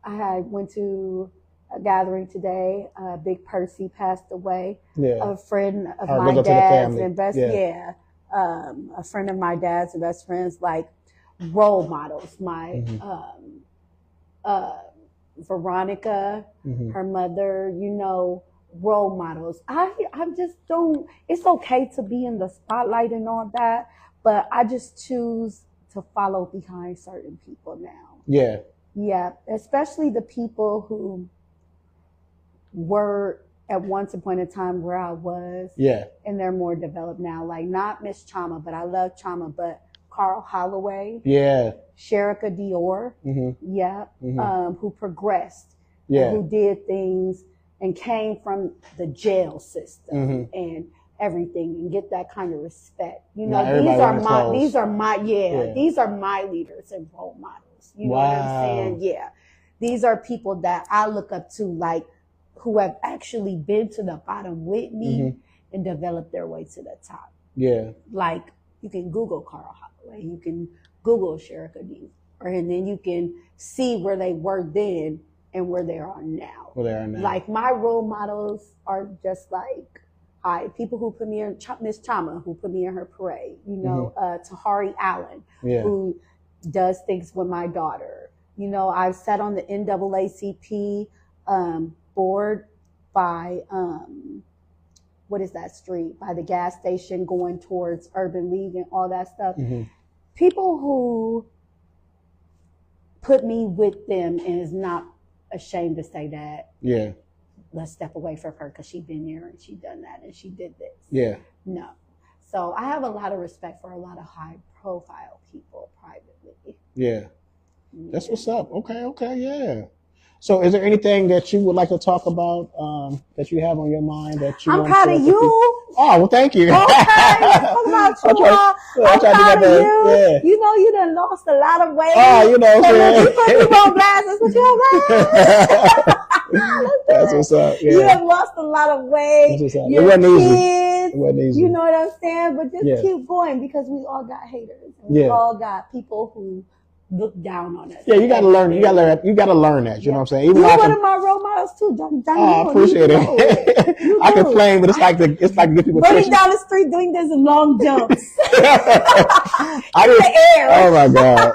I went to a gathering today. Big Percy passed away. Yeah. A friend of my dad's and best. Yeah. A friend of my dad's and best friends, like role models. My Veronica, her mother. Role models. I just don't. It's okay to be in the spotlight and all that, but I just choose to follow behind certain people now. Yeah. Yeah. Especially the people who were at once upon a time where I was. Yeah. And they're more developed now. Like not Miss Chama, but I love Chama, but Carl Holloway. Yeah. Sherika Dior. Yeah. Who progressed. Yeah. Who did things and came from the jail system and everything and get that kind of respect. These are my leaders and role models. You know what I'm saying? Yeah. These are people that I look up to, like, who have actually been to the bottom with me and developed their way to the top. Yeah. Like, you can Google Carl Holloway, you can Google Sherika Dior, and then you can see where they were then and where they are now. Like my role models are just like people who put me in, Miss Chama, who put me in her parade. Tahari Allen, who does things with my daughter. I've sat on the NAACP board by what is that street? By the gas station going towards Urban League and all that stuff. People who put me with them and is not ashamed to say that. Yeah. Let's step away from her because she's been there and she done that and she did this. Yeah. No. So I have a lot of respect for a lot of high profile people privately. Yeah. That's what's up. Okay, yeah. So is there anything that you would like to talk about that you have on your mind that you I'm proud of you. Oh, well, thank you. Okay, talk about you. I'm proud of you. Yeah. You done lost a lot of weight. Oh, you know what I'm saying? You put me on glasses, but you have That's what's up. Yeah. You have lost a lot of weight. It wasn't easy. You know what I'm saying? But just keep going because we all got haters. And we all got people who look down on us. Yeah, you gotta learn. You gotta learn that. You know what I'm saying? You're one of my role models too, Johnny. I appreciate it. I complain, but it's like to get people running down the street doing this long jumps. In the air. Oh my God.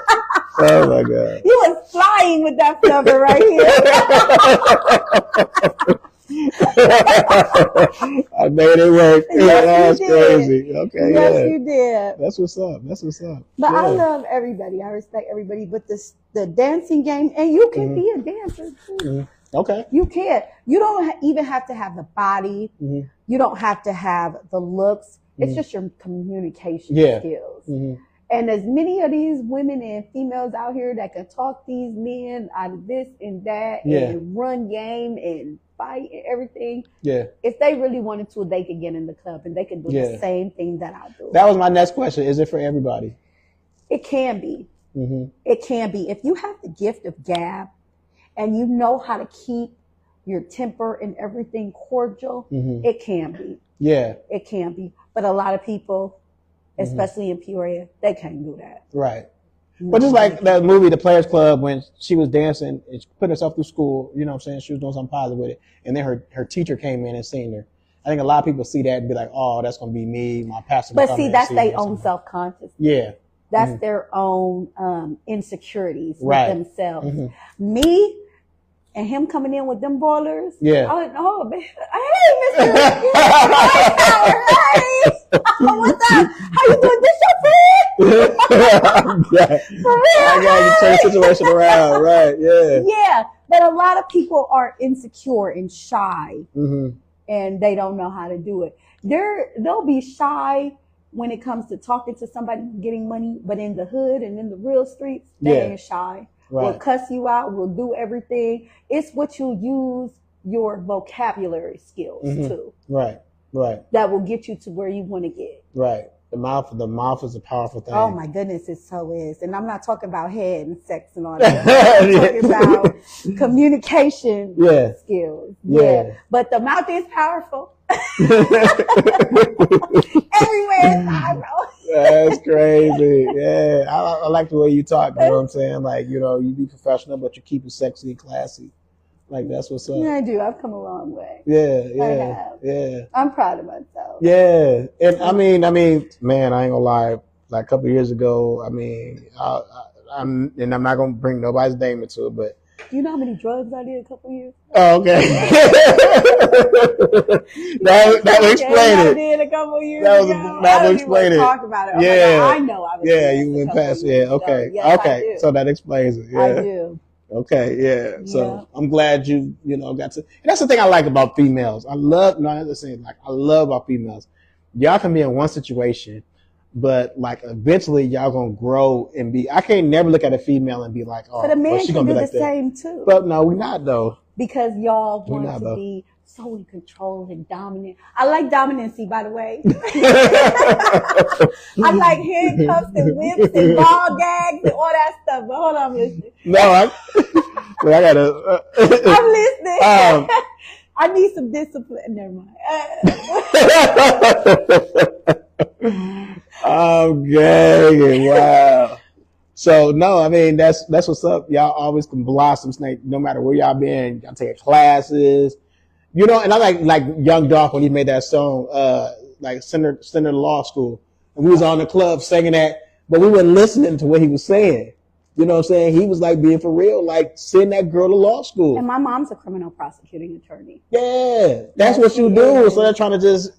Oh my God. You was flying with that flubber right here. I made it work. Yes, That's you did. crazy. Okay, yes, yeah. you did. That's what's up. That's what's up. But yeah. I love everybody. I respect everybody. But the dancing game, and you can be a dancer too. Okay. You can. You don't even have to have the body. You don't have to have the looks. It's just your communication skills. And as many of these women and females out here that can talk these men out of this and that and run game and fight and everything. Yeah. If they really wanted to, they could get in the club and they could do the same thing that I do. That was my next question. Is it for everybody? It can be. It can be. If you have the gift of gab and you know how to keep your temper and everything cordial, it can be. Yeah. It can be. But a lot of people, especially in Peoria, they can't do that. Right. No, but just like that movie, The Players Club, when she was dancing and putting herself through school, you know what I'm saying? She was doing something positive with it. And then her teacher came in and seen her. I think a lot of people see that and be like, oh, that's going to be me, my pastor. But see, that's their own self-consciousness. Yeah. That's their own insecurities with themselves. Me and him coming in with them boilers. Yeah. Oh, man. Hey, Mr. Hey. What's up? How you doing? This your friend? For real? I got you turn the situation around. Right. Yeah. Yeah. But a lot of people are insecure and shy. And they don't know how to do it. They'll be shy when it comes to talking to somebody getting money, but in the hood and in the real streets, they ain't shy. Right. We'll cuss you out. We'll do everything. It's what you use your vocabulary skills to. Right. Right. That will get you to where you want to get. Right. The mouth is a powerful thing. Oh my goodness, it so is. And I'm not talking about head and sex and all that. I'm talking about communication skills. Yeah. But the mouth is powerful. Everywhere is powerful. That's crazy. Yeah. I like the way you talk, you know what I'm saying? Like, you know, you be professional, but you keep it sexy and classy. Like, that's what's up. Yeah, I do. I've come a long way. Yeah, yeah. I'm proud of myself. Yeah. And I mean, man, I ain't gonna lie. Like a couple of years ago, I'm not gonna bring nobody's name into it, but you know how many drugs I did a couple of years ago? Oh, okay. that would explain it. I did a couple of years ago. That would explain it. Talk about it. Yeah. I know I was. Yeah, you went past. Yeah. Okay. Yes, okay. So that explains it. Yeah. I do. Okay, yeah. So I'm glad you got to. And that's the thing I like about females. I love about females. Y'all can be in one situation, but like eventually y'all gonna grow and be. I can't never look at a female and be like, oh, but a man she can gonna do be like the same too. But no, we're not though. Because y'all want to be so in control and dominant. I like dominancy, by the way. I like handcuffs and whips and ball gags and all that stuff. But hold on, I'm listening. No, I gotta. I'm listening. I need some discipline. Never mind. I'm gagging. Wow. So no, I mean that's what's up. Y'all always can blossom snake no matter where y'all been. Y'all take classes. You know, and I like Young Dolph when he made that song, like Center Law School. And we was on the club singing that, but we weren't listening to what he was saying. You know what I'm saying? He was like being for real, like send that girl to law school. And my mom's a criminal prosecuting attorney. Yeah, that's what you do. So they're trying to just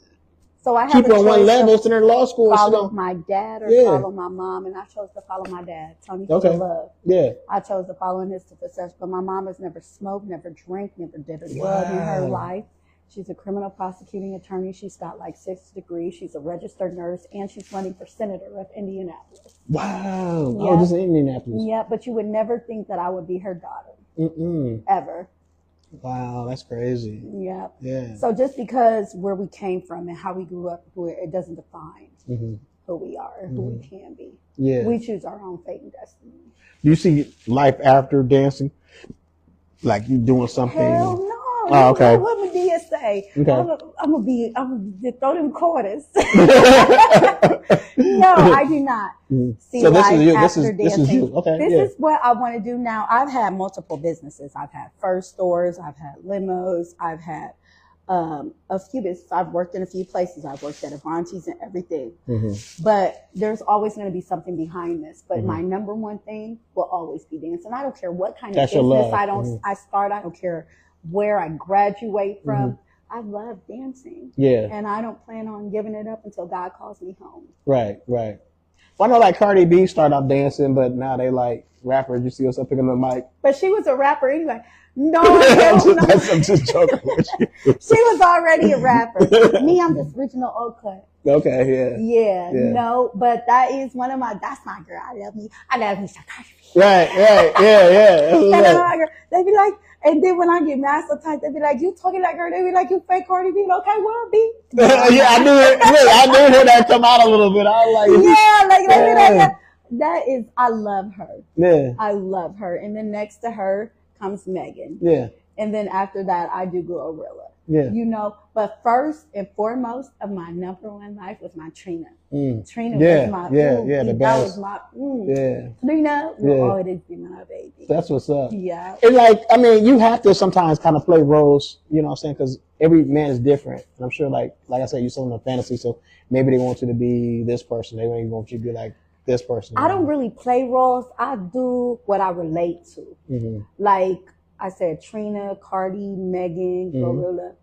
keep on one level, send her to law school. Follow my dad or follow my mom, and I chose to follow my dad. Tony for love. Yeah. I chose to follow in his footsteps, but my mom has never smoked, never drank, never did a drug in her life. She's a criminal prosecuting attorney. She's got like 6 degrees. She's a registered nurse, and she's running for senator of Indianapolis. Wow. Yep. Oh, this is Indianapolis. Yeah, but you would never think that I would be her daughter. Ever. Wow, that's crazy. Yeah. Yeah. So just because where we came from and how we grew up, it doesn't define who we are, who we can be. Yeah. We choose our own fate and destiny. Do you see life after dancing? Like you doing something? Hell no. Oh, okay. What would Dia say? Okay. I'm gonna throw them quarters. No, I do not. See, so this is you. This is you. Okay. This is what I want to do now. I've had multiple businesses. I've had first stores. I've had limos. I've had a few businesses. I've worked in a few places. I've worked at Avanti's and everything. But there's always going to be something behind this. But my number one thing will always be dancing. I don't care what kind of business I start. I don't care where I graduate from. I love dancing. Yeah. And I don't plan on giving it up until God calls me home. Right. Well, I know like Cardi B started off dancing, but now they like rappers. You see yourself picking the mic. But she was a rapper anyway. No, I'm just joking with you. She was already a rapper. Me, I'm just original old cut. Okay, yeah. No, but that's my girl. I love me. Cardi B. Right, yeah. They be like, and then when I get mad sometimes, they be like, you talking like her. They be like, you fake Cardi B. Okay, well, B. Yeah, I did hear that come out a little bit. I was like, that is, I love her. Yeah. I love her. And then next to her comes Megan. Yeah. And then after that, I do Glorilla. Yeah. But first and foremost of my number one life was my Trina. Trina was my, the best. That was my, Trina will always be my baby. That's what's up. Yeah. And like, I mean, you have to sometimes kind of play roles, you know what I'm saying? Because every man is different. And I'm sure like I said, you're selling a fantasy, so maybe they want you to be this person. They don't even want you to be like this person. I don't really play roles. I do what I relate to. Like I said, Trina, Cardi, Megan, Glorilla.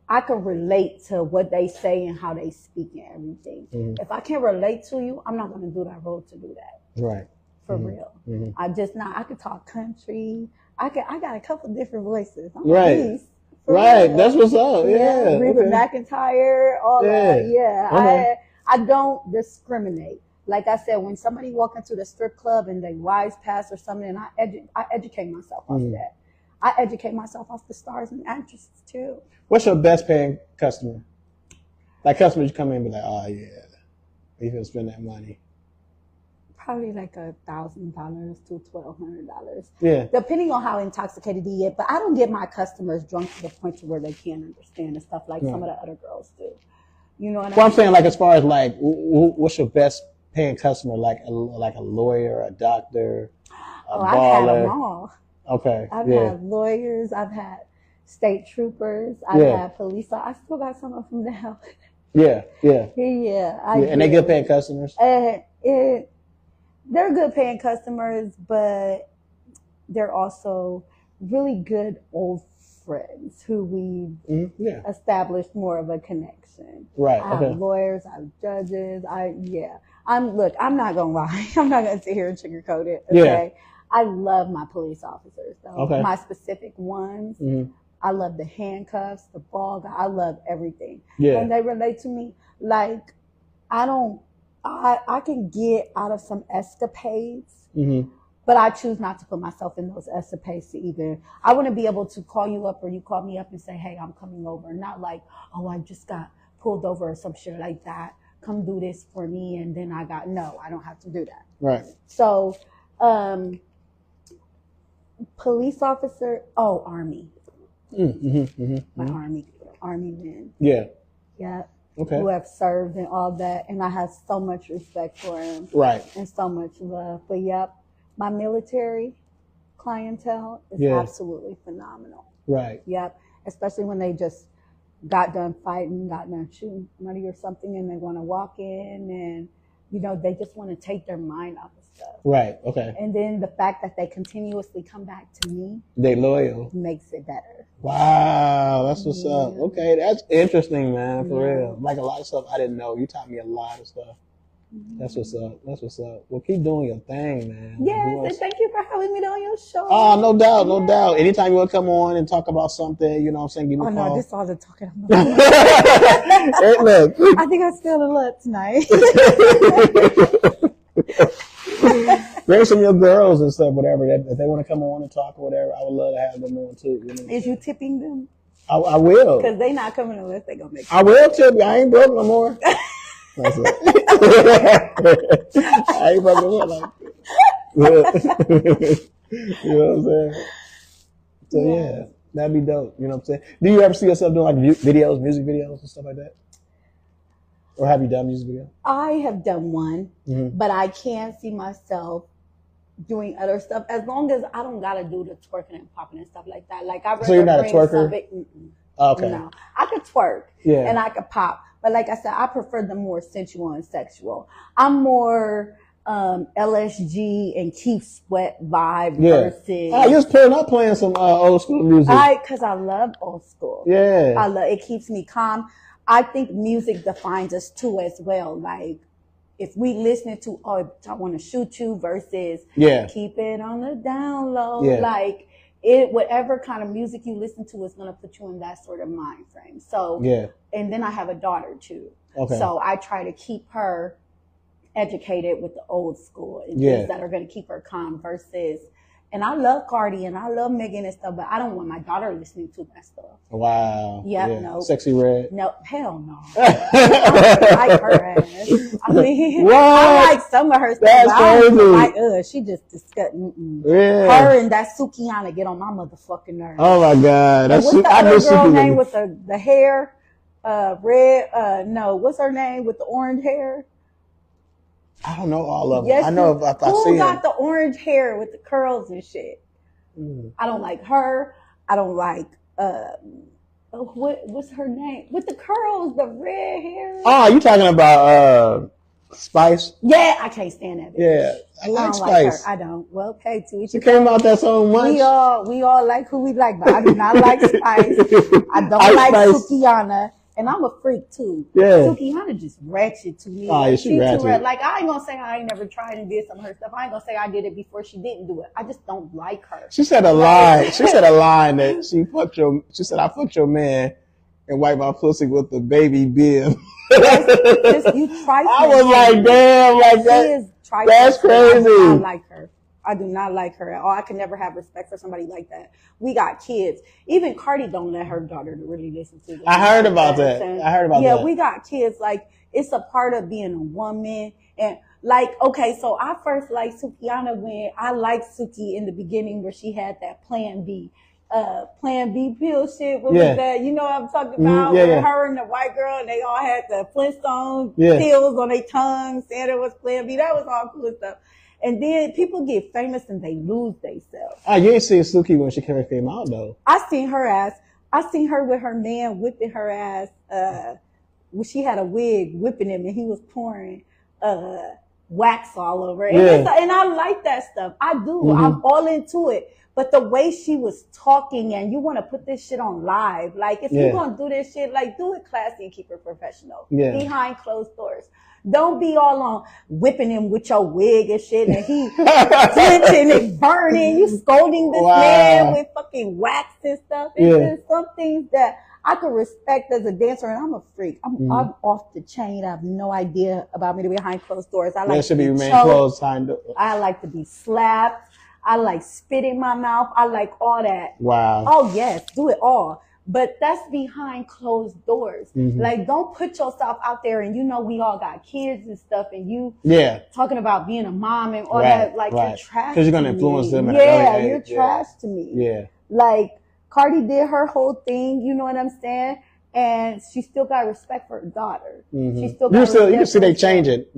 I can relate to what they say and how they speak and everything. If I can't relate to you, I'm not going to do that role to do that. Right. For real. I'm just not. I could talk country. I got a couple different voices. Right. Right. That's what's up. Yeah. Reba McEntire, all that. Yeah. I don't discriminate. Like I said, when somebody walk into the strip club and they wise pass or something, and I educate myself off that. I educate myself off the stars and actresses too. What's your best paying customer? Like customers you come in and be like, oh yeah, you can spend that money. Probably like $1,000 to $1,200. Yeah. Depending on how intoxicated he is. But I don't get my customers drunk to the point to where they can't understand and stuff like some of the other girls do. You know what I mean? Well, I'm saying like as far as like, what's your best paying customer? Like a lawyer, a doctor, a baller? I've had them all. Okay. I've had lawyers. I've had state troopers. I've had police. I still got some of them now. Yeah. And they good paying customers? They're good paying customers, but they're also really good old friends who we established more of a connection. Right. I have lawyers. I have judges. I'm not gonna lie. I'm not gonna sit here and sugarcoat it. Okay. Yeah. I love my police officers though. Okay. My specific ones. I love the handcuffs, the ball guy. I love everything. Yeah. And they relate to me. Like I can get out of some escapades, but I choose not to put myself in those escapades to even, I want to be able to call you up or you call me up and say, hey, I'm coming over. Not like, oh, I just got pulled over or some shit like that. Come do this for me. And then I don't have to do that. Right. So, police officer, Army. My Army men. Yeah. Yeah. Okay. Who have served and all that. And I have so much respect for them. Right. And so much love. But my military clientele is absolutely phenomenal. Right. Yep. Especially when they just got done fighting, got done shooting somebody or something, and they want to walk in and, they just want to take their mind off of stuff. Right. Okay. And then the fact that they continuously come back to me. They loyal. Makes it better. Wow. That's what's up. Okay. That's interesting, man. For real. Like a lot of stuff I didn't know. You taught me a lot of stuff. That's what's up. Well, keep doing your thing, man. Yes, and thank you for having me on your show. Oh, no doubt. Anytime you want to come on and talk about something, you know what I'm saying, give me a call. No, this is all the talking about. Hey, look. I think I spilled a lot tonight. Bring some of your girls and stuff, whatever. If they want to come on and talk or whatever, I would love to have them on too. Is you tipping them? I will. Because they not coming unless they gonna make it. I will tip you. I ain't broke no more. That's it. I ain't broke no more. You know what I'm saying? So yeah, that'd be dope. You know what I'm saying? Do you ever see yourself doing like music videos and stuff like that? Or have you done music videos? I have done one, but I can see myself doing other stuff as long as I don't gotta do the twerking and popping and stuff like that. Like I. So you're not a twerker? Okay. No, I could twerk. Yeah. And I could pop. But like I said, I prefer the more sensual and sexual. I'm more LSG and Keith Sweat vibe versus. I just playing some old school music. Because I love old school. Yeah. I love it. Keeps me calm. I think music defines us too as well. Like if we listen to I Want to Shoot You versus Keep It on the Down Low, like it, whatever kind of music you listen to is going to put you in that sort of mind frame. So and then I have a daughter too. Okay. So I try to keep her educated with the old school and things that are going to keep her calm versus. And I love Cardi and I love Megan and stuff, but I don't want my daughter listening to that stuff. Wow. Yeah. No. Sexy Red. No, hell no. I like her ass. I mean, I like some of her stuff. That's crazy. Like, she just disgusting. Yeah. Her and that Sukihana get on my motherfucking nerves. Oh my God. What's the other girl name with the hair? Red. No. What's her name with the orange hair? I don't know all of them. I know if I see who got the orange hair with the curls and shit. I don't like her. I don't like what's her name with the curls, the red hair. Oh, you talking about Spice? Yeah, I can't stand that bitch. Yeah, I like Spice. Like her. I don't. Well, okay, too. She came out there so much. We all like who we like, but I do not like Spice. I don't like Sukihana. And I'm a freak too. Yeah. Sukihana just ratchet to me. Oh, yeah, she ratchet. Like, I ain't gonna say I ain't never tried and did some of her stuff. I ain't gonna say I did it before she didn't do it. I just don't like her. She said a line. She said a line that she said, I fucked your man and wiped my pussy with the baby bib. You trifling. I was like, damn, like that. That's crazy. I don't like her. I do not like her at all. I can never have respect for somebody like that. We got kids. Even Cardi don't let her daughter to really listen to them. I heard about that. Yeah, we got kids. Like, it's a part of being a woman. And like, okay, so I first liked Sukihana when I liked Suki in the beginning where she had that Plan B pill shit. What was that? You know what I'm talking about? Where her and the white girl, and they all had the Flintstone pills on their tongue, saying it was Plan B. That was all cool stuff. And then people get famous and they lose themselves. Oh, you ain't seen Suki when she came out though. I seen her with her man whipping her ass. When she had a wig whipping him and he was pouring wax all over it. And I like that stuff. I do. I'm all into it. But the way she was talking, and you want to put this shit on live. Like, if you're going to do this shit, like, do it classy and keep it professional. Behind closed doors. Don't be all on whipping him with your wig and shit, and he flinching and burning. You scolding this man with fucking wax and stuff. It's just some things that I could respect as a dancer, and I'm a freak. I'm off the chain. I have no idea about me behind closed doors. I like to be choked. I like to be slapped. I like spit in my mouth. I like all that. Wow. Oh yes, do it all. But that's behind closed doors. Like, don't put yourself out there, and you know we all got kids and stuff, and you talking about being a mom and all that. Like, you're trash. Because you're gonna influence them. You're trash to me. Yeah. Like, Cardi did her whole thing. You know what I'm saying? And she still got respect for her daughter. She still got you can see they change it.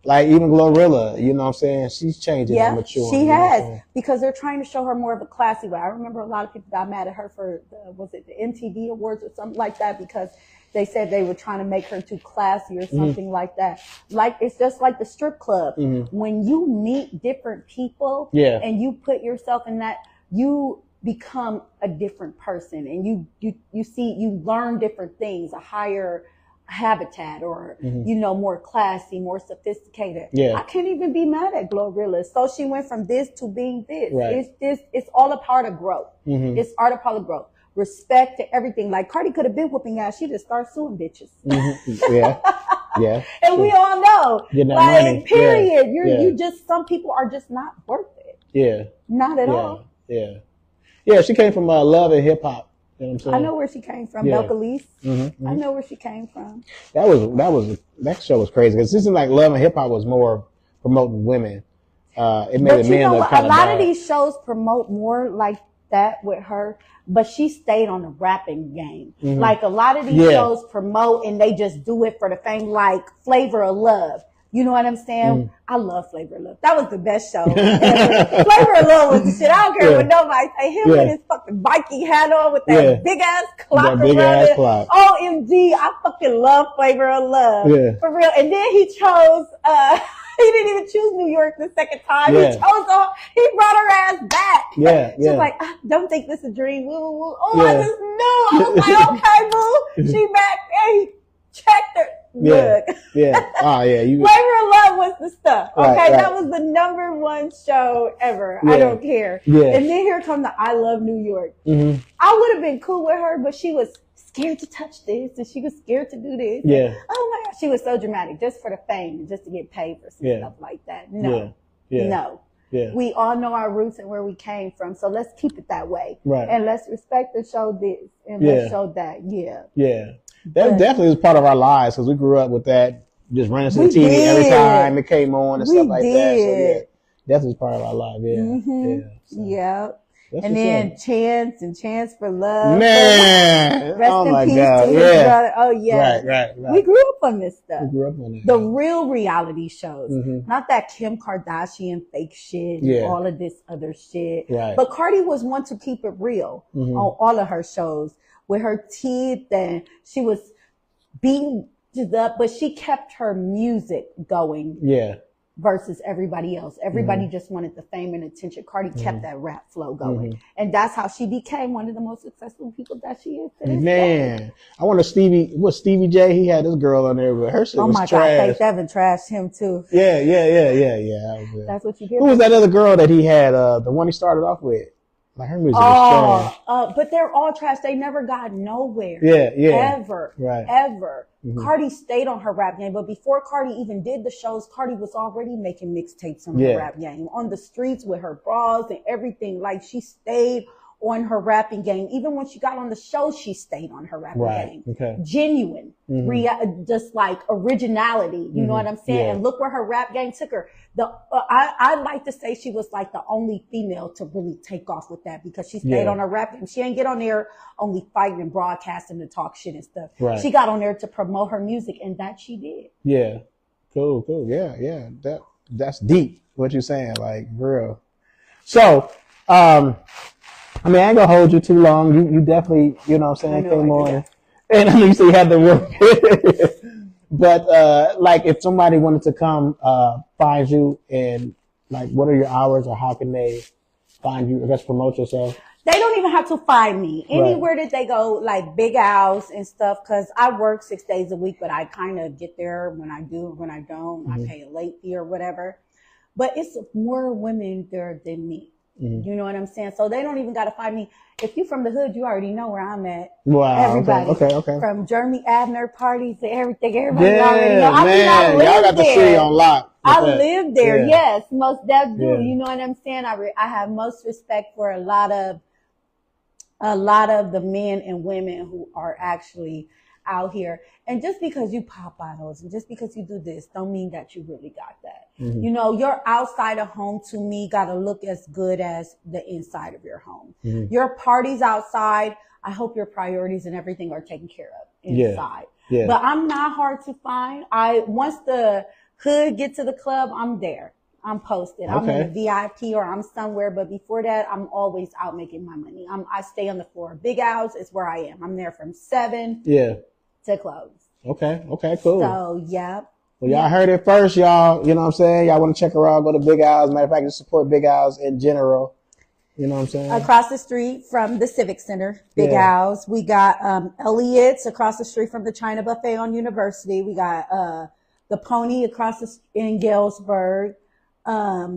Like even Glorilla, you know what I'm saying? She's changing and maturing. She has, because they're trying to show her more of a classy way. I remember a lot of people got mad at her for, the MTV Awards or something like that, because they said they were trying to make her too classy or something like that. Like, it's just like the strip club. When you meet different people and you put yourself in that, you become a different person, and you learn different things, a higher habitat, or more classy, more sophisticated. I can't even be mad at Glorilla. So she went from this to being this. It's all a part of growth. It's all a part of growth. Respect to everything. Like, Cardi could have been whooping ass. She just started suing bitches. And we all know, like, money. Period. You just, some people are just not worth it. Not at all. She came from Love and Hip Hop. You know what I'm saying? I know where she came from, Belcalis. I know where she came from. That show was crazy, because it seemed like Love and Hip Hop was more promoting women. It made the men look kind of bad. A lot of these shows promote more like that with her, but she stayed on the rapping game. Like, a lot of these shows promote and they just do it for the fame, like Flavor of Love. You know what I'm saying? I love Flavor of Love. That was the best show. Flavor of Love was the shit. I don't care what nobody say. Him with his fucking Viking hat on with that big ass clock around it. OMG, I fucking love Flavor of Love. Yeah. For real. And then he chose, he didn't even choose New York the second time. Yeah. He brought her ass back. Yeah. She's like, don't think this is a dream. Woo. Oh, I just knew. I was like, okay, boo. She back. And he checked her. Good. Yeah. Oh, yeah. Flavor of Love was the stuff. Okay. Right. That was the #1 show ever. Yeah. I don't care. Yeah. And then here comes the I Love New York. Mm-hmm. I would have been cool with her, but she was scared to touch this and she was scared to do this. Yeah. And, oh my God. She was so dramatic just for the fame and just to get paid for some stuff like that. No. Yeah. No. Yeah. We all know our roots and where we came from. So let's keep it that way. Right. And let's respect and show this and let's show that. Yeah. Yeah. That definitely was part of our lives because we grew up with that, just running to the TV every time it came on and stuff like that. So yeah, definitely part of our life. Yeah. Mm-hmm. Yeah. So. And then Chance for Love. Man. Rest in peace to his brother. Oh yeah. Right. We grew up on this stuff. We grew up on it. The real reality shows. Mm-hmm. Not that Kim Kardashian fake shit and all of this other shit. Right. But Cardi was one to keep it real on all of her shows. With her teeth and she was beaten up, but she kept her music going. Yeah. Versus everybody else. Everybody just wanted the fame and attention. Cardi kept that rap flow going. And that's how she became one of the most successful people that she is today. Man. I wonder Stevie J, he had this girl on there, but her shit was trash. Oh my God, Faith Evans trashed him too. Yeah. That's what you get. Who was that other girl that he had, the one he started off with? Like her music was trash. But they're all trash. They never got nowhere. Yeah. Ever. Mm-hmm. Cardi stayed on her rap game, but before Cardi even did the shows, Cardi was already making mixtapes on her rap game. On the streets with her bras and everything. Like she stayed on her rapping game. Even when she got on the show, she stayed on her rapping game. Okay. Genuine. Just like originality. You know what I'm saying? Yeah. And look where her rap game took her. I'd like to say she was like the only female to really take off with that because she stayed on her rap game. She ain't get on there only fighting and broadcasting to talk shit and stuff. Right. She got on there to promote her music and that she did. Yeah. Cool. Yeah. That's deep what you're saying, like real. So, I mean, I ain't gonna hold you too long. You definitely, you know what I'm saying, came on. And I know you said you had to work. But, like, if somebody wanted to come, find you and, like, what are your hours or how can they find you? I guess promote yourself. They don't even have to find me. Anywhere that they go, like Big Al's and stuff, because I work 6 days a week, but I kind of get there when I do, when I don't. I pay a late fee or whatever. But it's more women there than me. You know what I'm saying? So they don't even got to find me. If you from the hood, you already know where I'm at. Wow. Everybody. Okay. From Jeremy Abner parties to everything. Everybody already know. Man, y'all got the city on lock. I live there. Yes, most definitely. Yeah. You know what I'm saying? I have most respect for a lot of the men and women who are actually out here. And just because you pop bottles and just because you do this don't mean that you really got that. You know, your outside of home to me got to look as good as the inside of your home. Your parties outside, I hope your priorities and everything are taken care of inside. Yeah. But I'm not hard to find. Once the hood get to the club, I'm there. I'm posted. Okay. I'm in the VIP or I'm somewhere. But before that, I'm always out making my money. I stay on the floor. Big Al's is where I am. I'm there from 7 to close. Okay, cool. So, yeah. Well, y'all heard it first, y'all. You know what I'm saying? Y'all want to check her out, go to Big Al's. Matter of fact, just support Big Al's in general. You know what I'm saying? Across the street from the Civic Center, Big Al's. We got Elliot's across the street from the China Buffet on University. We got the Pony across in Galesburg. My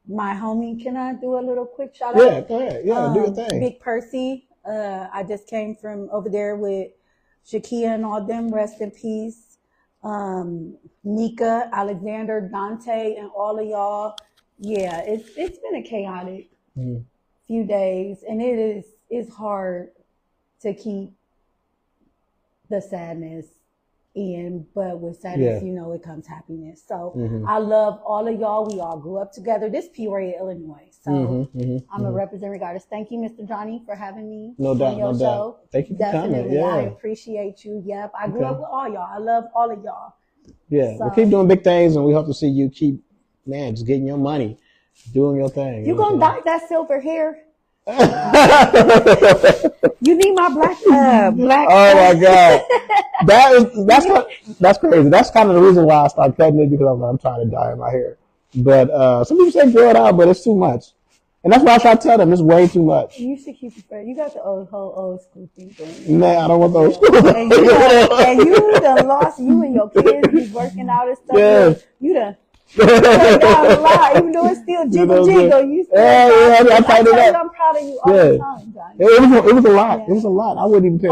homie, can I do a little quick shout out? Yeah, go ahead. Yeah, do your thing. Big Percy. I just came from over there with Shakia and all them. Rest in peace. Nika, Alexander, Dante, and all of y'all. Yeah, it's been a chaotic few days, and it's hard to keep the sadness in, but with sadness, you know, it comes happiness. So I love all of y'all. We all grew up together. This Peoria, Illinois. So I'm a representative regardless. Thank you, Mr. Johnny, for having me. No doubt. Show. Thank you for coming. Yeah. I appreciate you. Yep. I grew up with all y'all. I love all of y'all. Yeah, so, we'll keep doing big things, and we hope to see you keep, just getting your money, doing your thing. You gonna dye that silver hair? You need my black. Oh my God, that's crazy. That's kind of the reason why I started cutting it, because I'm trying to dye my hair. But some people say grow it out, but it's too much. And that's why I try to tell them it's way too much. You should keep it fresh. You got the whole old school thing going. Nah, I don't want the old school. And you done lost, you and your kids be working out and stuff. Yeah. You done down a lot, even though it's still jiggle. You still I tried it out. I'm proud of you all the time, Johnny. It was a lot. Yeah. It was a lot. I wouldn't even tell you.